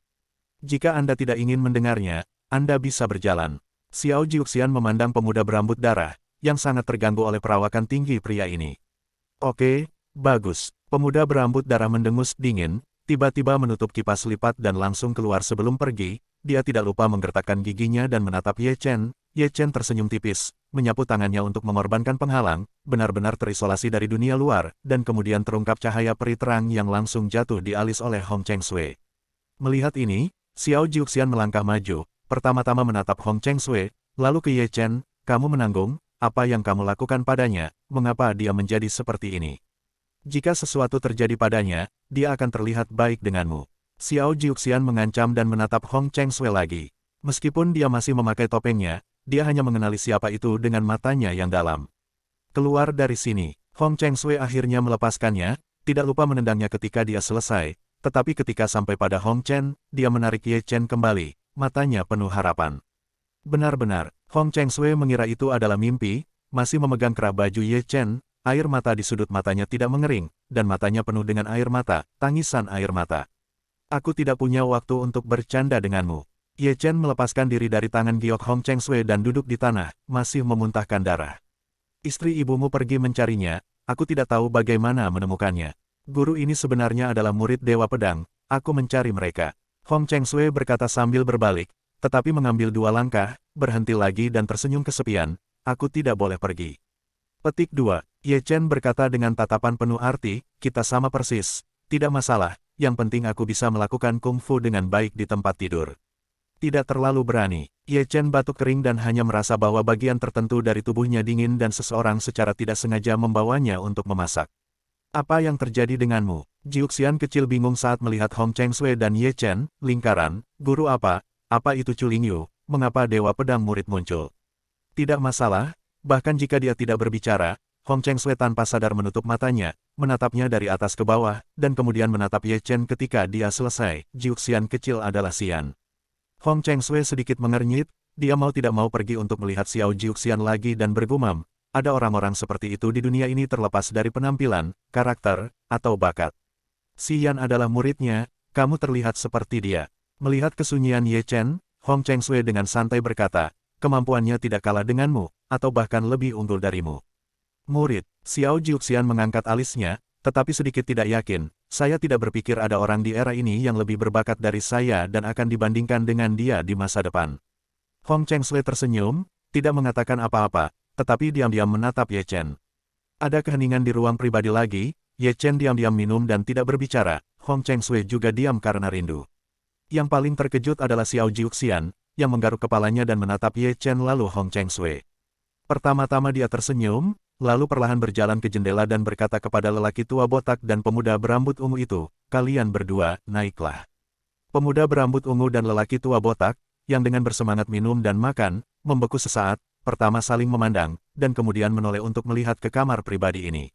Speaker 2: Jika Anda tidak ingin mendengarnya, Anda bisa berjalan. Xiao Jiuxian memandang pemuda berambut darah, yang sangat terganggu oleh perawakan tinggi pria ini. Oke, bagus. Pemuda berambut darah mendengus dingin, tiba-tiba menutup kipas lipat dan langsung keluar sebelum pergi. Dia tidak lupa menggertakkan giginya dan menatap Ye Chen. Ye Chen tersenyum tipis, menyapu tangannya untuk mengorbankan penghalang, benar-benar terisolasi dari dunia luar, dan kemudian terungkap cahaya peri terang yang langsung jatuh di alis oleh Hong Cheng Sui. Melihat ini, Xiao Jiuxian melangkah maju, pertama-tama menatap Hong Chengsui, lalu ke Ye Chen, kamu menanggung, apa yang kamu lakukan padanya, mengapa dia menjadi seperti ini? Jika sesuatu terjadi padanya, dia akan terlihat baik denganmu. Xiao Jiuxian mengancam dan menatap Hong Chengsui lagi. Meskipun dia masih memakai topengnya, dia hanya mengenali siapa itu dengan matanya yang dalam. Keluar dari sini, Hong Chengsui akhirnya melepaskannya, tidak lupa menendangnya ketika dia selesai, tetapi ketika sampai pada Hong Chen, dia menarik Ye Chen kembali, matanya penuh harapan. Benar-benar, Hong Chengsui mengira itu adalah mimpi, masih memegang kerah baju Ye Chen, air mata di sudut matanya tidak mengering, dan matanya penuh dengan air mata, tangisan air mata. Aku tidak punya waktu untuk bercanda denganmu. Ye Chen melepaskan diri dari tangan giok Hong Chengsui dan duduk di tanah, masih memuntahkan darah. Istri ibumu pergi mencarinya, aku tidak tahu bagaimana menemukannya. Guru ini sebenarnya adalah murid Dewa Pedang, aku mencari mereka. Hong Chengsui berkata sambil berbalik, tetapi mengambil 2 langkah, berhenti lagi dan tersenyum kesepian, aku tidak boleh pergi. Petik 2. Ye Chen berkata dengan tatapan penuh arti, kita sama persis, tidak masalah, yang penting aku bisa melakukan kungfu dengan baik di tempat tidur. Tidak terlalu berani, Ye Chen batuk kering dan hanya merasa bahwa bagian tertentu dari tubuhnya dingin dan seseorang secara tidak sengaja membawanya untuk memasak. Apa yang terjadi denganmu? Jiuxian kecil bingung saat melihat Hong Chengsui dan Ye Chen, lingkaran, guru apa itu Chu Lingyu, mengapa Dewa Pedang murid muncul? Tidak masalah, bahkan jika dia tidak berbicara, Hong Chengsui tanpa sadar menutup matanya, menatapnya dari atas ke bawah, dan kemudian menatap Ye Chen ketika dia selesai, Jiuxian kecil adalah Xian. Hong Chengsui sedikit mengernyit, dia mau tidak mau pergi untuk melihat Xiao Jiuxian lagi dan bergumam, ada orang-orang seperti itu di dunia ini terlepas dari penampilan, karakter, atau bakat. Xian adalah muridnya, kamu terlihat seperti dia. Melihat kesunyian Ye Chen, Hong Chengsui dengan santai berkata, kemampuannya tidak kalah denganmu, atau bahkan lebih unggul darimu. Murid, Xiao Jiuxian mengangkat alisnya, tetapi sedikit tidak yakin, saya tidak berpikir ada orang di era ini yang lebih berbakat dari saya dan akan dibandingkan dengan dia di masa depan. Hong Chengsui tersenyum, tidak mengatakan apa-apa, tetapi diam-diam menatap Ye Chen. Ada keheningan di ruang pribadi lagi, Ye Chen diam-diam minum dan tidak berbicara, Hong Chengsui juga diam karena rindu. Yang paling terkejut adalah Xiao Jiuxian, yang menggaruk kepalanya dan menatap Ye Chen lalu Hong Chengsui. Pertama-tama dia tersenyum, lalu perlahan berjalan ke jendela dan berkata kepada lelaki tua botak dan pemuda berambut ungu itu, kalian berdua, naiklah. Pemuda berambut ungu dan lelaki tua botak, yang dengan bersemangat minum dan makan, membeku sesaat, pertama saling memandang, dan kemudian menoleh untuk melihat ke kamar pribadi ini.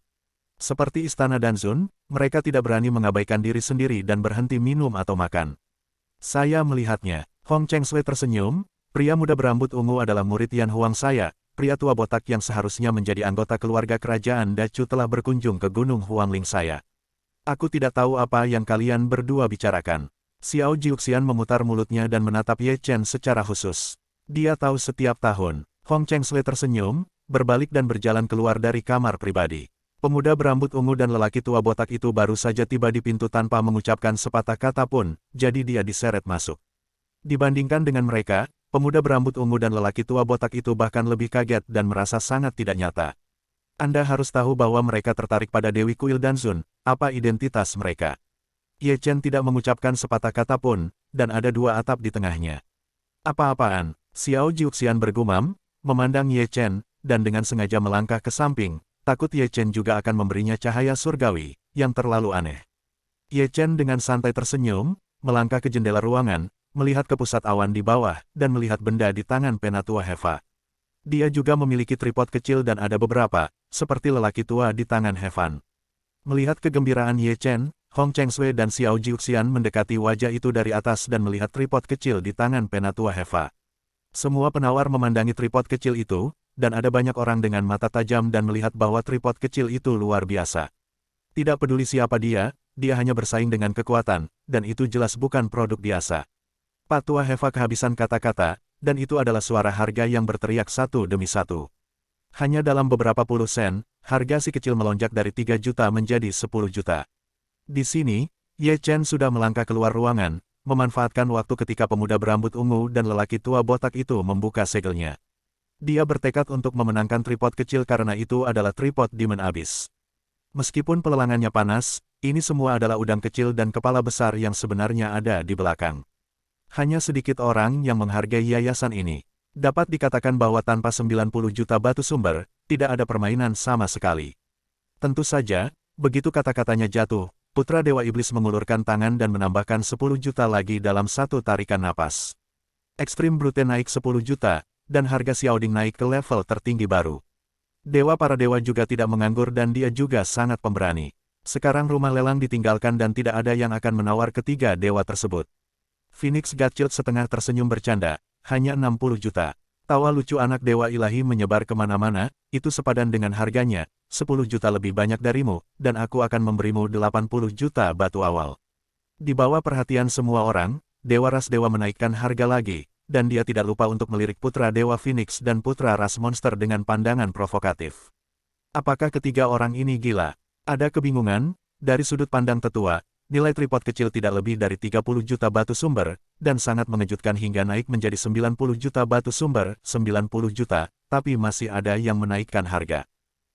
Speaker 2: Seperti istana Danzun, mereka tidak berani mengabaikan diri sendiri dan berhenti minum atau makan. Saya melihatnya. Hong Chengsui tersenyum, pria muda berambut ungu adalah murid Yan Huang saya, pria tua botak yang seharusnya menjadi anggota keluarga kerajaan Dacu telah berkunjung ke Gunung Huangling saya. Aku tidak tahu apa yang kalian berdua bicarakan. Xiao Jiuxian memutar mulutnya dan menatap Ye Chen secara khusus. Dia tahu setiap tahun. Hong Chengsui tersenyum, berbalik dan berjalan keluar dari kamar pribadi. Pemuda berambut ungu dan lelaki tua botak itu baru saja tiba di pintu tanpa mengucapkan sepatah kata pun, jadi dia diseret masuk. Dibandingkan dengan mereka, pemuda berambut ungu dan lelaki tua botak itu bahkan lebih kaget dan merasa sangat tidak nyata. Anda harus tahu bahwa mereka tertarik pada Dewi Kuil Danzun, apa identitas mereka. Ye Chen tidak mengucapkan sepatah kata pun, dan ada 2 atap di tengahnya. Apa-apaan? Xiao Jiuxian bergumam, memandang Ye Chen, dan dengan sengaja melangkah ke samping, takut Ye Chen juga akan memberinya cahaya surgawi, yang terlalu aneh. Ye Chen dengan santai tersenyum, melangkah ke jendela ruangan, melihat ke pusat awan di bawah, dan melihat benda di tangan Penatua Heva. Dia juga memiliki tripod kecil dan ada beberapa, seperti lelaki tua di tangan Hevan. Melihat kegembiraan Ye Chen, Hong Chengsui dan Xiao Jiuxian mendekati wajah itu dari atas dan melihat tripod kecil di tangan Penatua Heva. Semua penawar memandangi tripod kecil itu, dan ada banyak orang dengan mata tajam dan melihat bahwa tripod kecil itu luar biasa. Tidak peduli siapa dia hanya bersaing dengan kekuatan, dan itu jelas bukan produk biasa. Patua Heva kehabisan kata-kata, dan itu adalah suara harga yang berteriak satu demi satu. Hanya dalam beberapa puluh sen, harga si kecil melonjak dari 3 juta menjadi 10 juta. Di sini, Ye Chen sudah melangkah keluar ruangan, memanfaatkan waktu ketika pemuda berambut ungu dan lelaki tua botak itu membuka segelnya. Dia bertekad untuk memenangkan tripod kecil karena itu adalah tripod Demon Abyss. Meskipun pelelangannya panas, ini semua adalah udang kecil dan kepala besar yang sebenarnya ada di belakang. Hanya sedikit orang yang menghargai yayasan ini. Dapat dikatakan bahwa tanpa 90 juta batu sumber, tidak ada permainan sama sekali. Tentu saja, begitu kata-katanya jatuh, Putra Dewa Iblis mengulurkan tangan dan menambahkan 10 juta lagi dalam satu tarikan napas. Extreme Brute naik 10 juta, dan harga Xiaoding naik ke level tertinggi baru. Dewa para dewa juga tidak menganggur dan dia juga sangat pemberani. Sekarang rumah lelang ditinggalkan dan tidak ada yang akan menawar ketiga dewa tersebut. Phoenix Godchild setengah tersenyum bercanda, hanya 60 juta. Tawa lucu anak dewa ilahi menyebar kemana-mana, itu sepadan dengan harganya, 10 juta lebih banyak darimu, dan aku akan memberimu 80 juta batu awal. Di bawah perhatian semua orang, Dewa Ras Dewa menaikkan harga lagi, dan dia tidak lupa untuk melirik Putra Dewa Phoenix dan Putra Ras Monster dengan pandangan provokatif. Apakah ketiga orang ini gila? Ada kebingungan, dari sudut pandang tetua. Nilai tripod kecil tidak lebih dari 30 juta batu sumber, dan sangat mengejutkan hingga naik menjadi 90 juta batu sumber, 90 juta, tapi masih ada yang menaikkan harga.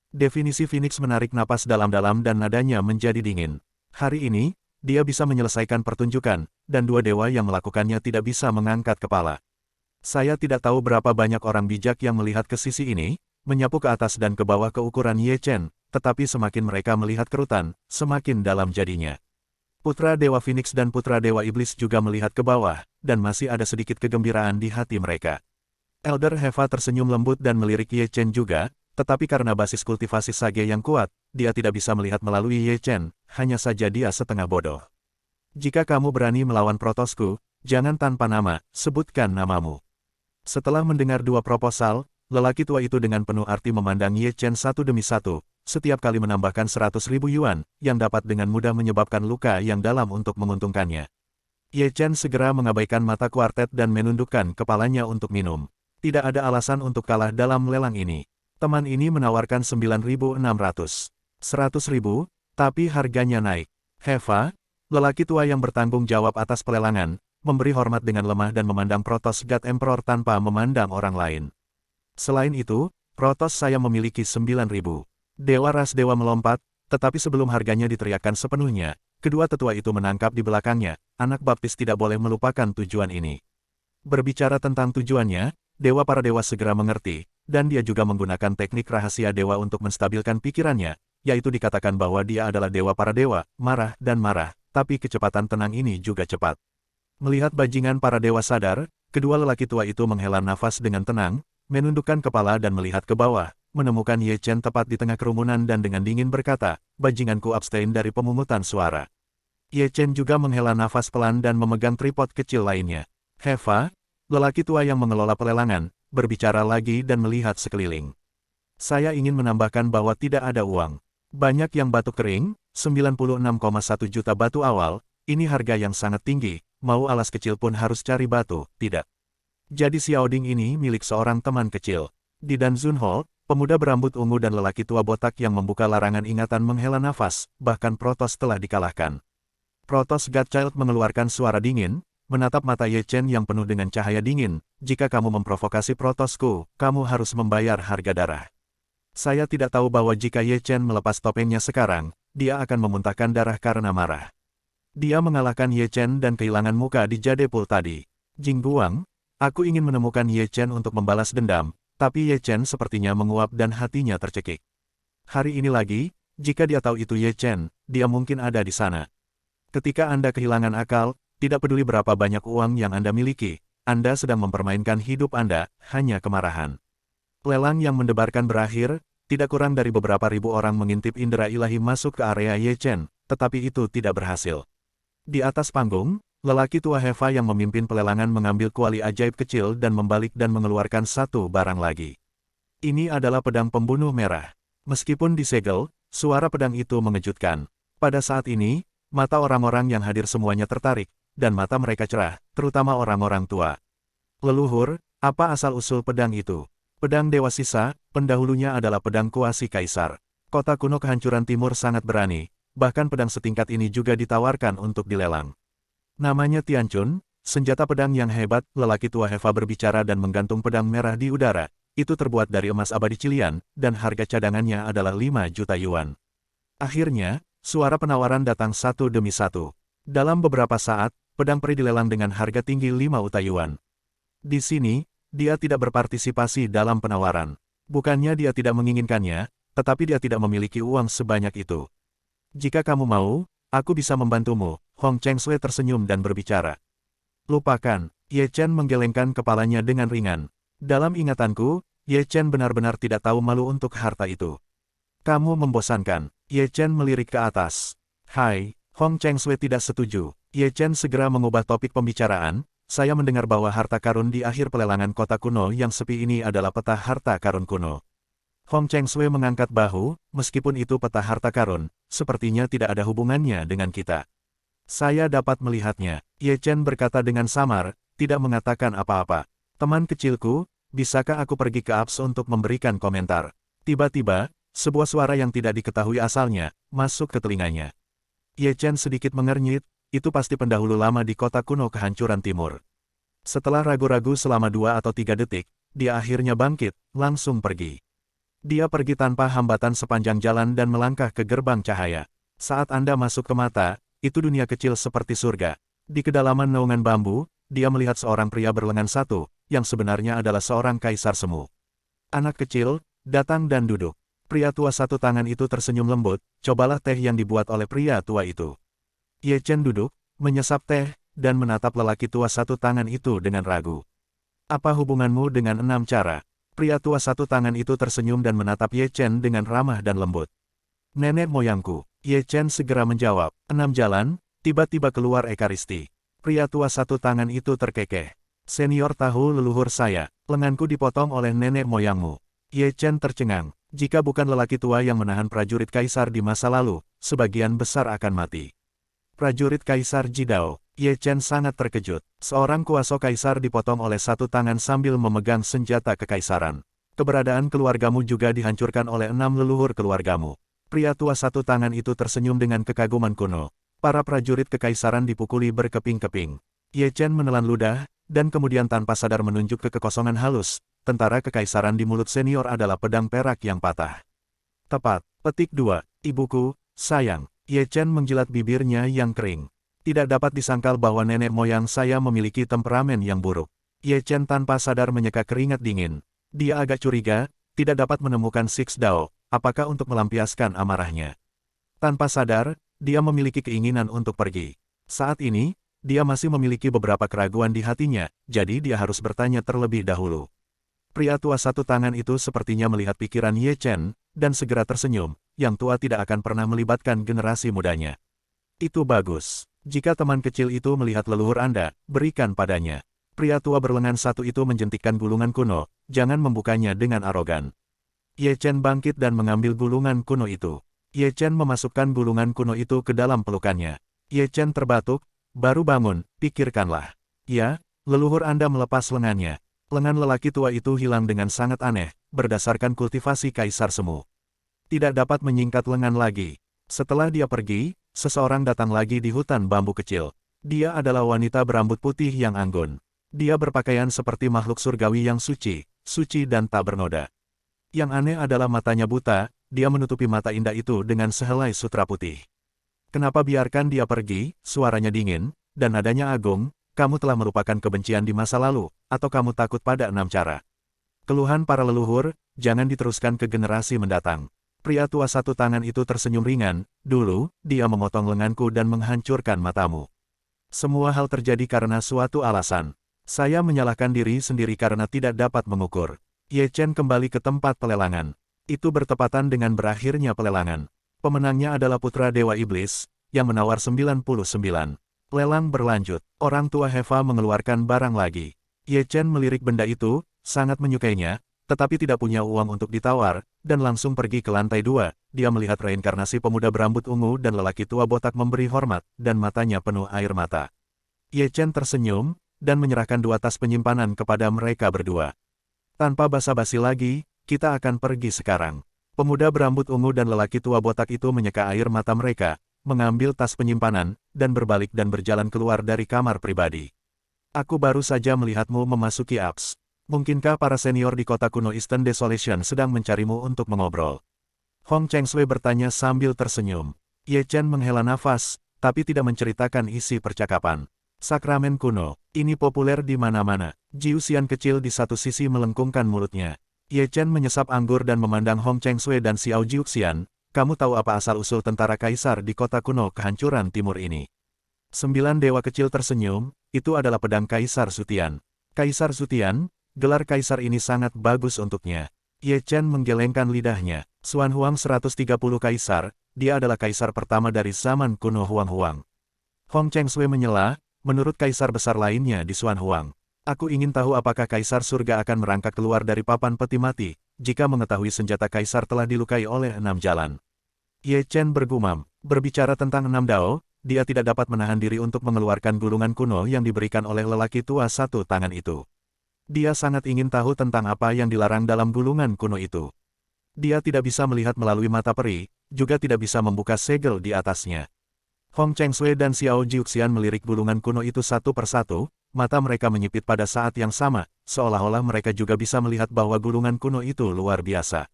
Speaker 2: Definisi Phoenix menarik napas dalam-dalam dan nadanya menjadi dingin. Hari ini, dia bisa menyelesaikan pertunjukan, dan dua dewa yang melakukannya tidak bisa mengangkat kepala. Saya tidak tahu berapa banyak orang bijak yang melihat ke sisi ini, menyapu ke atas dan ke bawah ke ukuran Ye Chen, tetapi semakin mereka melihat kerutan, semakin dalam jadinya. Putra Dewa Phoenix dan Putra Dewa Iblis juga melihat ke bawah, dan masih ada sedikit kegembiraan di hati mereka. Elder Heva tersenyum lembut dan melirik Ye Chen juga, tetapi karena basis kultivasi Sage yang kuat, dia tidak bisa melihat melalui Ye Chen, hanya saja dia setengah bodoh. Jika kamu berani melawan Protosku, jangan tanpa nama, sebutkan namamu. Setelah mendengar dua proposal, lelaki tua itu dengan penuh arti memandang Ye Chen satu demi satu, setiap kali menambahkan 100.000 yuan, yang dapat dengan mudah menyebabkan luka yang dalam untuk menguntungkannya. Ye Chen segera mengabaikan mata kuartet dan menundukkan kepalanya untuk minum. Tidak ada alasan untuk kalah dalam lelang ini. Teman ini menawarkan 9.600. 100.000, tapi harganya naik. Heva, lelaki tua yang bertanggung jawab atas pelelangan, memberi hormat dengan lemah dan memandang Protoss God Emperor tanpa memandang orang lain. Selain itu, Protoss saya memiliki 9.000. Dewa Ras Dewa melompat, tetapi sebelum harganya diteriakkan sepenuhnya, kedua tetua itu menangkap di belakangnya, anak baptis tidak boleh melupakan tujuan ini. Berbicara tentang tujuannya, Dewa para dewa segera mengerti, dan dia juga menggunakan teknik rahasia dewa untuk menstabilkan pikirannya, yaitu dikatakan bahwa dia adalah dewa para dewa, marah dan marah, tapi kecepatan tenang ini juga cepat. Melihat bajingan para dewa sadar, kedua lelaki tua itu menghela nafas dengan tenang, menundukkan kepala dan melihat ke bawah, menemukan Ye Chen tepat di tengah kerumunan dan dengan dingin berkata, bajinganku abstain dari pemungutan suara. Ye Chen juga menghela nafas pelan dan memegang tripod kecil lainnya. Heva, lelaki tua yang mengelola pelelangan, berbicara lagi dan melihat sekeliling. Saya ingin menambahkan bahwa tidak ada uang. Banyak yang batu kering, 96,1 juta batu awal, ini harga yang sangat tinggi, mau alas kecil pun harus cari batu, tidak. Jadi Xiaoding ini milik seorang teman kecil. Di Danzun Hall, pemuda berambut ungu dan lelaki tua botak yang membuka larangan ingatan menghela nafas, bahkan Protoss telah dikalahkan. Protoss Godchild mengeluarkan suara dingin, menatap mata Ye Chen yang penuh dengan cahaya dingin, jika kamu memprovokasi Protossku, kamu harus membayar harga darah. Saya tidak tahu bahwa jika Ye Chen melepas topengnya sekarang, dia akan memuntahkan darah karena marah. Dia mengalahkan Ye Chen dan kehilangan muka di Jadepul tadi. Jing Guang, aku ingin menemukan Ye Chen untuk membalas dendam, tapi Ye Chen sepertinya menguap dan hatinya tercekik. Hari ini lagi, jika dia tahu itu Ye Chen, dia mungkin ada di sana. Ketika Anda kehilangan akal, tidak peduli berapa banyak uang yang Anda miliki, Anda sedang mempermainkan hidup Anda, hanya kemarahan. Lelang yang mendebarkan berakhir, tidak kurang dari beberapa ribu orang mengintip indera ilahi masuk ke area Ye Chen, tetapi itu tidak berhasil. Di atas panggung, lelaki tua Heva yang memimpin pelelangan mengambil kuali ajaib kecil dan membalik dan mengeluarkan satu barang lagi. Ini adalah pedang pembunuh merah. Meskipun disegel, suara pedang itu mengejutkan. Pada saat ini, mata orang-orang yang hadir semuanya tertarik, dan mata mereka cerah, terutama orang-orang tua. Leluhur, apa asal-usul pedang itu? Pedang Dewa Sisa, pendahulunya adalah pedang kuasi kaisar. Kota kuno kehancuran timur sangat berani, bahkan pedang setingkat ini juga ditawarkan untuk dilelang. Namanya Tianchun, senjata pedang yang hebat, lelaki tua Heva berbicara dan menggantung pedang merah di udara. Itu terbuat dari emas abadi Cilian, dan harga cadangannya adalah 5 juta yuan. Akhirnya, suara penawaran datang satu demi satu. Dalam beberapa saat, pedang peri dilelang dengan harga tinggi 5 uta yuan. Di sini, dia tidak berpartisipasi dalam penawaran. Bukannya dia tidak menginginkannya, tetapi dia tidak memiliki uang sebanyak itu. Jika kamu mau, aku bisa membantumu. Hong Chengsui tersenyum dan berbicara. Lupakan, Ye Chen menggelengkan kepalanya dengan ringan. Dalam ingatanku, Ye Chen benar-benar tidak tahu malu untuk harta itu. Kamu membosankan. Ye Chen melirik ke atas. Hai, Hong Chengsui tidak setuju. Ye Chen segera mengubah topik pembicaraan. Saya mendengar bahwa harta karun di akhir pelelangan kota kuno yang sepi ini adalah peta harta karun kuno. Hong Chengsui mengangkat bahu, meskipun itu peta harta karun, sepertinya tidak ada hubungannya dengan kita. Saya dapat melihatnya. Ye Chen berkata dengan samar, tidak mengatakan apa-apa. Teman kecilku, bisakah aku pergi ke Abs untuk memberikan komentar? Tiba-tiba, sebuah suara yang tidak diketahui asalnya, masuk ke telinganya. Ye Chen sedikit mengernyit, itu pasti pendahulu lama di kota kuno kehancuran timur. Setelah ragu-ragu selama 2 atau 3 detik, dia akhirnya bangkit, langsung pergi. Dia pergi tanpa hambatan sepanjang jalan dan melangkah ke gerbang cahaya. Saat Anda masuk ke mata, itu dunia kecil seperti surga. Di kedalaman naungan bambu, dia melihat seorang pria berlengan satu, yang sebenarnya adalah seorang kaisar semu. Anak kecil, datang dan duduk. Pria tua satu tangan itu tersenyum lembut, cobalah teh yang dibuat oleh pria tua itu. Ye Chen duduk, menyesap teh, dan menatap lelaki tua satu tangan itu dengan ragu. Apa hubunganmu dengan 6 cara? Pria tua satu tangan itu tersenyum dan menatap Ye Chen dengan ramah dan lembut. Nenek moyangku. Ye Chen segera menjawab, 6 jalan, tiba-tiba keluar Ekaristi. Pria tua satu tangan itu terkekeh. Senior tahu leluhur saya, lenganku dipotong oleh nenek moyangmu. Ye Chen tercengang, jika bukan lelaki tua yang menahan prajurit kaisar di masa lalu, sebagian besar akan mati. Prajurit kaisar Jidao. Ye Chen sangat terkejut. Seorang kuasa kaisar dipotong oleh satu tangan sambil memegang senjata kekaisaran. Keberadaan keluargamu juga dihancurkan oleh 6 leluhur keluargamu. Pria tua satu tangan itu tersenyum dengan kekaguman kuno. Para prajurit kekaisaran dipukuli berkeping-keping. Ye Chen menelan ludah, dan kemudian tanpa sadar menunjuk ke kekosongan halus. Tentara kekaisaran di mulut senior adalah pedang perak yang patah. Tepat. Petik 2. Ibuku, sayang. Ye Chen menjilat bibirnya yang kering. Tidak dapat disangkal bahwa nenek moyang saya memiliki temperamen yang buruk. Ye Chen tanpa sadar menyeka keringat dingin. Dia agak curiga, tidak dapat menemukan Six Dao, apakah untuk melampiaskan amarahnya. Tanpa sadar, dia memiliki keinginan untuk pergi. Saat ini, dia masih memiliki beberapa keraguan di hatinya, jadi dia harus bertanya terlebih dahulu. Pria tua satu tangan itu sepertinya melihat pikiran Ye Chen, dan segera tersenyum, yang tua tidak akan pernah melibatkan generasi mudanya. Itu bagus. Jika teman kecil itu melihat leluhur Anda, berikan padanya. Pria tua berlengan satu itu menjentikkan gulungan kuno, jangan membukanya dengan arogan. Ye Chen bangkit dan mengambil gulungan kuno itu. Ye Chen memasukkan gulungan kuno itu ke dalam pelukannya. Ye Chen terbatuk, baru bangun, pikirkanlah. Ya, leluhur Anda melepas lengannya. Lengan lelaki tua itu hilang dengan sangat aneh, berdasarkan kultivasi kaisar semu. Tidak dapat menyingkat lengan lagi. Setelah dia pergi, seseorang datang lagi di hutan bambu kecil. Dia adalah wanita berambut putih yang anggun. Dia berpakaian seperti makhluk surgawi yang suci, suci dan tak bernoda. Yang aneh adalah matanya buta, dia menutupi mata indah itu dengan sehelai sutra putih. Kenapa biarkan dia pergi, suaranya dingin, dan nadanya agung, kamu telah melupakan kebencian di masa lalu, atau kamu takut pada 6 cara. Keluhan para leluhur, jangan diteruskan ke generasi mendatang. Pria tua satu tangan itu tersenyum ringan, dulu, dia memotong lenganku dan menghancurkan matamu. Semua hal terjadi karena suatu alasan. Saya menyalahkan diri sendiri karena tidak dapat mengukur. Ye Chen kembali ke tempat pelelangan. Itu bertepatan dengan berakhirnya pelelangan. Pemenangnya adalah putra Dewa Iblis, yang menawar 99. Lelang berlanjut, orang tua Heva mengeluarkan barang lagi. Ye Chen melirik benda itu, sangat menyukainya, tetapi tidak punya uang untuk ditawar, dan langsung pergi ke lantai 2, dia melihat reinkarnasi pemuda berambut ungu dan lelaki tua botak memberi hormat, dan matanya penuh air mata. Ye Chen tersenyum, dan menyerahkan 2 tas penyimpanan kepada mereka berdua. Tanpa basa-basi lagi, kita akan pergi sekarang. Pemuda berambut ungu dan lelaki tua botak itu menyeka air mata mereka, mengambil tas penyimpanan, dan berbalik dan berjalan keluar dari kamar pribadi. Aku baru saja melihatmu memasuki Abs. Mungkinkah para senior di kota kuno Eastern Desolation sedang mencarimu untuk mengobrol? Hong Chengsui bertanya sambil tersenyum. Ye Chen menghela nafas, tapi tidak menceritakan isi percakapan. Sakramen kuno, ini populer di mana-mana. Jiu Xian kecil di satu sisi melengkungkan mulutnya. Ye Chen menyesap anggur dan memandang Hong Cheng Sui dan Xiao Jiuxian. Kamu tahu apa asal-usul tentara kaisar di kota kuno kehancuran timur ini? 9 dewa kecil tersenyum, itu adalah pedang Kaisar Zutian. Kaisar Zutian, gelar kaisar ini sangat bagus untuknya. Ye Chen menggelengkan lidahnya. Xuan Huang 130 kaisar, dia adalah kaisar pertama dari zaman kuno Huang Huang. Hong Cheng Sui menyela, menurut kaisar besar lainnya di Xuan Huang. Aku ingin tahu apakah kaisar surga akan merangkak keluar dari papan peti mati, jika mengetahui senjata kaisar telah dilukai oleh 6 jalan. Ye Chen bergumam, berbicara tentang 6 dao, dia tidak dapat menahan diri untuk mengeluarkan gulungan kuno yang diberikan oleh lelaki tua satu tangan itu. Dia sangat ingin tahu tentang apa yang dilarang dalam gulungan kuno itu. Dia tidak bisa melihat melalui mata peri, juga tidak bisa membuka segel di atasnya. Hong Cheng Sui dan Xiao Jiuxian melirik gulungan kuno itu satu persatu, mata mereka menyipit pada saat yang sama, seolah-olah mereka juga bisa melihat bahwa gulungan kuno itu luar biasa.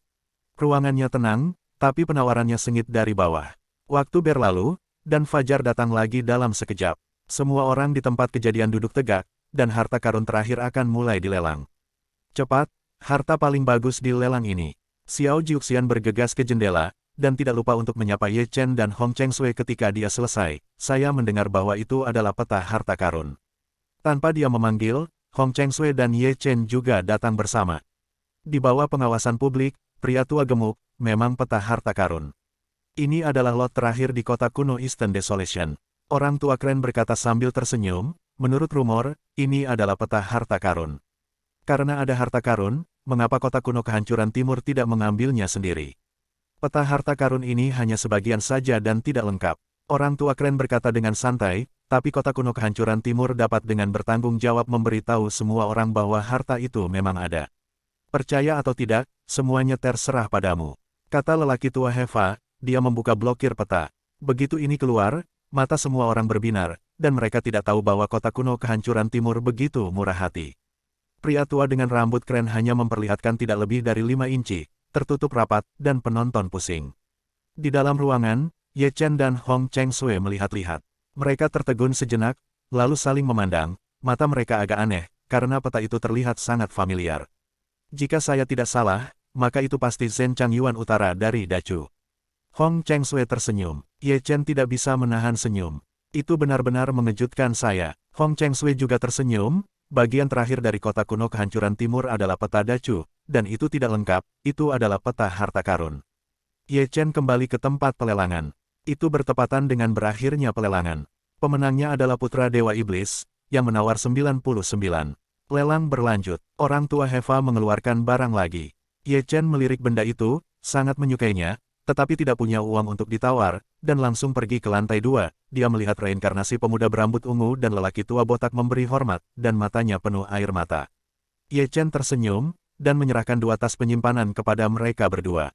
Speaker 2: Ruangannya tenang, tapi penawarannya sengit dari bawah. Waktu berlalu, dan fajar datang lagi dalam sekejap. Semua orang di tempat kejadian duduk tegak, dan harta karun terakhir akan mulai dilelang. Cepat, harta paling bagus di lelang ini. Xiao Jiuxian bergegas ke jendela, dan tidak lupa untuk menyapa Ye Chen dan Hong Cheng Sui ketika dia selesai. Saya mendengar bahwa itu adalah peta harta karun. Tanpa dia memanggil, Hong Cheng Sui dan Ye Chen juga datang bersama. Di bawah pengawasan publik, pria tua gemuk, memang peta harta karun. Ini adalah lot terakhir di kota kuno Eastern Desolation. Orang tua keren berkata sambil tersenyum, menurut rumor, ini adalah peta harta karun. Karena ada harta karun, mengapa kota kuno kehancuran timur tidak mengambilnya sendiri? Peta harta karun ini hanya sebagian saja dan tidak lengkap. Orang tua keren berkata dengan santai, tapi kota kuno kehancuran timur dapat dengan bertanggung jawab memberitahu semua orang bahwa harta itu memang ada. Percaya atau tidak, semuanya terserah padamu. Kata lelaki tua Heva, dia membuka blokir peta. Begitu ini keluar, mata semua orang berbinar, dan mereka tidak tahu bahwa kota kuno kehancuran timur begitu murah hati. Pria tua dengan rambut keren hanya memperlihatkan tidak lebih dari 5 inci, tertutup rapat, dan penonton pusing. Di dalam ruangan, Ye Chen dan Hong Cheng Sui melihat-lihat. Mereka tertegun sejenak, lalu saling memandang, mata mereka agak aneh, karena peta itu terlihat sangat familiar. Jika saya tidak salah, maka itu pasti Zhen Changyuan Utara dari Dachu. Hong Cheng Sui tersenyum. Ye Chen tidak bisa menahan senyum. Itu benar-benar mengejutkan saya. Hong Cheng Sui juga tersenyum. Bagian terakhir dari kota kuno kehancuran timur adalah peta Dachu, dan itu tidak lengkap, itu adalah peta harta karun. Ye Chen kembali ke tempat pelelangan. Itu bertepatan dengan berakhirnya pelelangan. Pemenangnya adalah putra Dewa Iblis, yang menawar 99. Lelang berlanjut. Orang tua Heva mengeluarkan barang lagi. Ye Chen melirik benda itu, sangat menyukainya, tetapi tidak punya uang untuk ditawar, dan langsung pergi ke lantai 2. Dia melihat reinkarnasi pemuda berambut ungu dan lelaki tua botak memberi hormat, dan matanya penuh air mata. Ye Chen tersenyum, dan menyerahkan 2 tas penyimpanan kepada mereka berdua.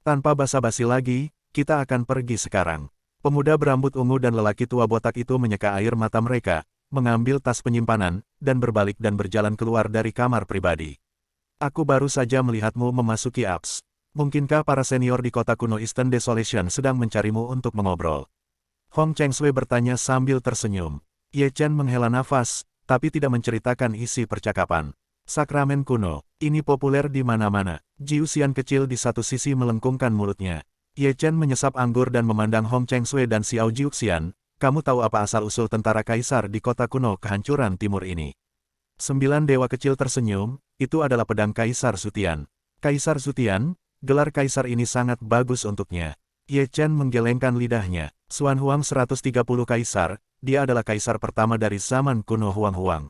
Speaker 2: Tanpa basa-basi lagi, kita akan pergi sekarang. Pemuda berambut ungu dan lelaki tua botak itu menyeka air mata mereka, mengambil tas penyimpanan, dan berbalik dan berjalan keluar dari kamar pribadi. Aku baru saja melihatmu memasuki Alps. Mungkinkah para senior di kota kuno Eastern Desolation sedang mencarimu untuk mengobrol? Hong Cheng Sui bertanya sambil tersenyum. Ye Chen menghela nafas, tapi tidak menceritakan isi percakapan. Sakramen kuno, ini populer di mana-mana. Jiu Xian kecil di satu sisi melengkungkan mulutnya. Ye Chen menyesap anggur dan memandang Hong Cheng Sui dan Xiao Jiuxian. Kamu tahu apa asal-usul tentara kaisar di kota kuno kehancuran timur ini? 9 dewa kecil tersenyum, itu adalah pedang Kaisar Zutian. Kaisar Zutian, gelar kaisar ini sangat bagus untuknya. Ye Chen menggelengkan lidahnya. Xuan Huang 130 kaisar, dia adalah kaisar pertama dari zaman kuno Huang Huang.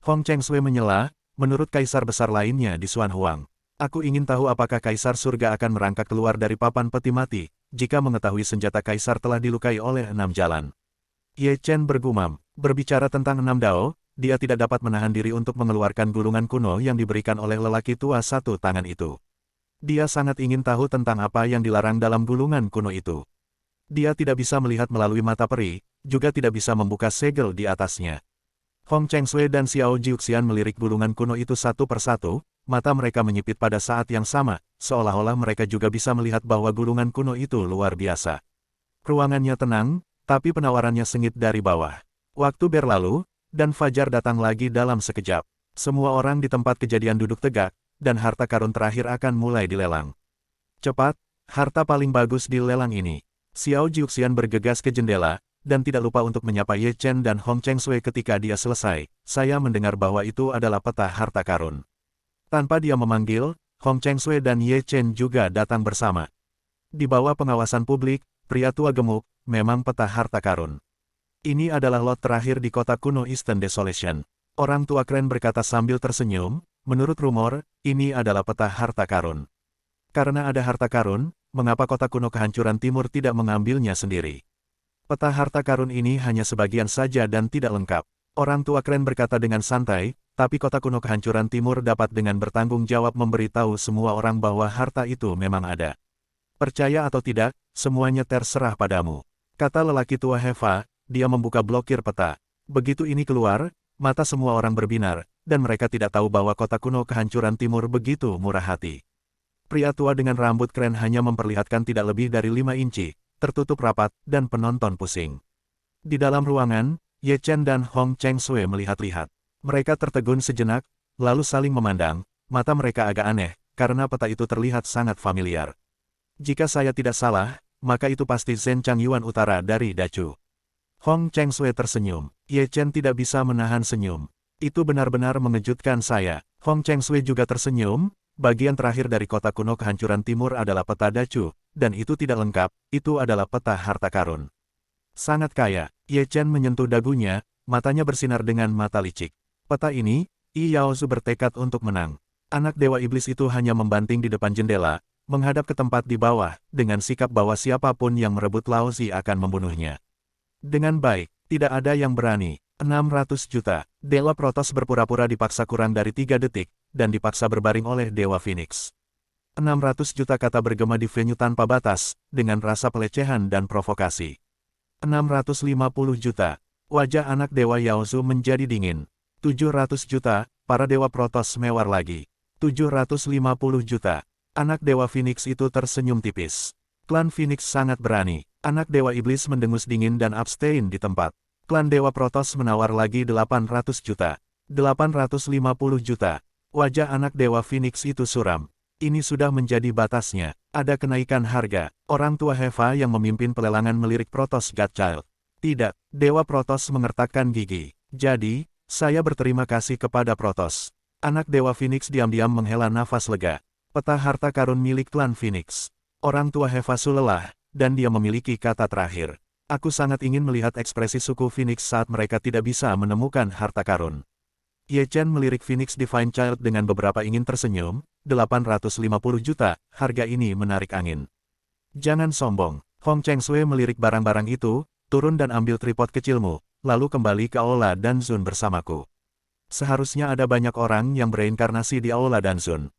Speaker 2: Hong Cheng Sui menyela, menurut kaisar besar lainnya di Xuan Huang. Aku ingin tahu apakah kaisar surga akan merangkak keluar dari papan peti mati, jika mengetahui senjata kaisar telah dilukai oleh 6 jalan. Ye Chen bergumam, berbicara tentang 6 dao, dia tidak dapat menahan diri untuk mengeluarkan gulungan kuno yang diberikan oleh lelaki tua satu tangan itu. Dia sangat ingin tahu tentang apa yang dilarang dalam gulungan kuno itu. Dia tidak bisa melihat melalui mata peri, juga tidak bisa membuka segel di atasnya. Hong Cheng Sui dan Xiao Jiuxian melirik gulungan kuno itu satu persatu, mata mereka menyipit pada saat yang sama, seolah-olah mereka juga bisa melihat bahwa gulungan kuno itu luar biasa. Ruangannya tenang, tapi penawarannya sengit dari bawah. Waktu berlalu, dan fajar datang lagi dalam sekejap. Semua orang di tempat kejadian duduk tegak, dan harta karun terakhir akan mulai dilelang. Cepat, harta paling bagus di lelang ini. Xiao Jiuxian bergegas ke jendela, dan tidak lupa untuk menyapa Ye Chen dan Hong Cheng Sui ketika dia selesai. Saya mendengar bahwa itu adalah peta harta karun. Tanpa dia memanggil, Hong Cheng Sui dan Ye Chen juga datang bersama. Di bawah pengawasan publik, pria tua gemuk, memang peta harta karun. Ini adalah lot terakhir di kota kuno Eastern Desolation. Orang tua keren berkata sambil tersenyum, menurut rumor, ini adalah peta harta karun. Karena ada harta karun, mengapa kota kuno kehancuran timur tidak mengambilnya sendiri? Peta harta karun ini hanya sebagian saja dan tidak lengkap. Orang tua keren berkata dengan santai, tapi kota kuno kehancuran timur dapat dengan bertanggung jawab memberitahu semua orang bahwa harta itu memang ada. Percaya atau tidak, semuanya terserah padamu. Kata lelaki tua Heva, dia membuka blokir peta. Begitu ini keluar, mata semua orang berbinar, dan mereka tidak tahu bahwa kota kuno kehancuran timur begitu murah hati. Pria tua dengan rambut keren hanya memperlihatkan tidak lebih dari 5 inci, tertutup rapat, dan penonton pusing. Di dalam ruangan, Ye Chen dan Hong Cheng Sui melihat-lihat. Mereka tertegun sejenak, lalu saling memandang, mata mereka agak aneh, karena peta itu terlihat sangat familiar. Jika saya tidak salah, maka itu pasti Zhen Changyuan Utara dari Dachu. Hong Cheng Sui tersenyum. Ye Chen tidak bisa menahan senyum. Itu benar-benar mengejutkan saya. Hong Cheng Sui juga tersenyum. Bagian terakhir dari kota kuno kehancuran timur adalah peta Dachu, dan itu tidak lengkap, itu adalah peta harta karun. Sangat kaya. Ye Chen menyentuh dagunya, matanya bersinar dengan mata licik. Peta ini, Yi Yaozu bertekad untuk menang. Anak dewa iblis itu hanya membanting di depan jendela, menghadap ke tempat di bawah, dengan sikap bahwa siapapun yang merebut Lao Zi akan membunuhnya. Dengan baik, tidak ada yang berani. 600 juta. Dewa Protos berpura-pura dipaksa kurang dari 3 detik, dan dipaksa berbaring oleh Dewa Phoenix. 600 juta kata bergema di venue tanpa batas, dengan rasa pelecehan dan provokasi. 650 juta. Wajah anak Dewa Yaozu menjadi dingin. 700 juta, para Dewa Protos mewar lagi. 750 juta. Anak Dewa Phoenix itu tersenyum tipis. Klan Phoenix sangat berani. Anak Dewa Iblis mendengus dingin dan abstain di tempat. Klan Dewa Protos menawar lagi 800 juta. 850 juta. Wajah anak Dewa Phoenix itu suram. Ini sudah menjadi batasnya. Ada kenaikan harga. Orang tua Heva yang memimpin pelelangan melirik Protos Godchild. Tidak, Dewa Protos mengertakkan gigi. Jadi, saya berterima kasih kepada Protos. Anak Dewa Phoenix diam-diam menghela nafas lega. Peta harta karun milik klan Phoenix. Orang tua Heva lelah, dan dia memiliki kata terakhir. Aku sangat ingin melihat ekspresi suku Phoenix saat mereka tidak bisa menemukan harta karun. Ye Chen melirik Phoenix Divine Child dengan beberapa ingin tersenyum. 850 juta, harga ini menarik angin. Jangan sombong. Hong Cheng Sui melirik barang-barang itu, turun dan ambil tripod kecilmu, lalu kembali ke Aula Danzun bersamaku. Seharusnya ada banyak orang yang bereinkarnasi di Aula Danzun.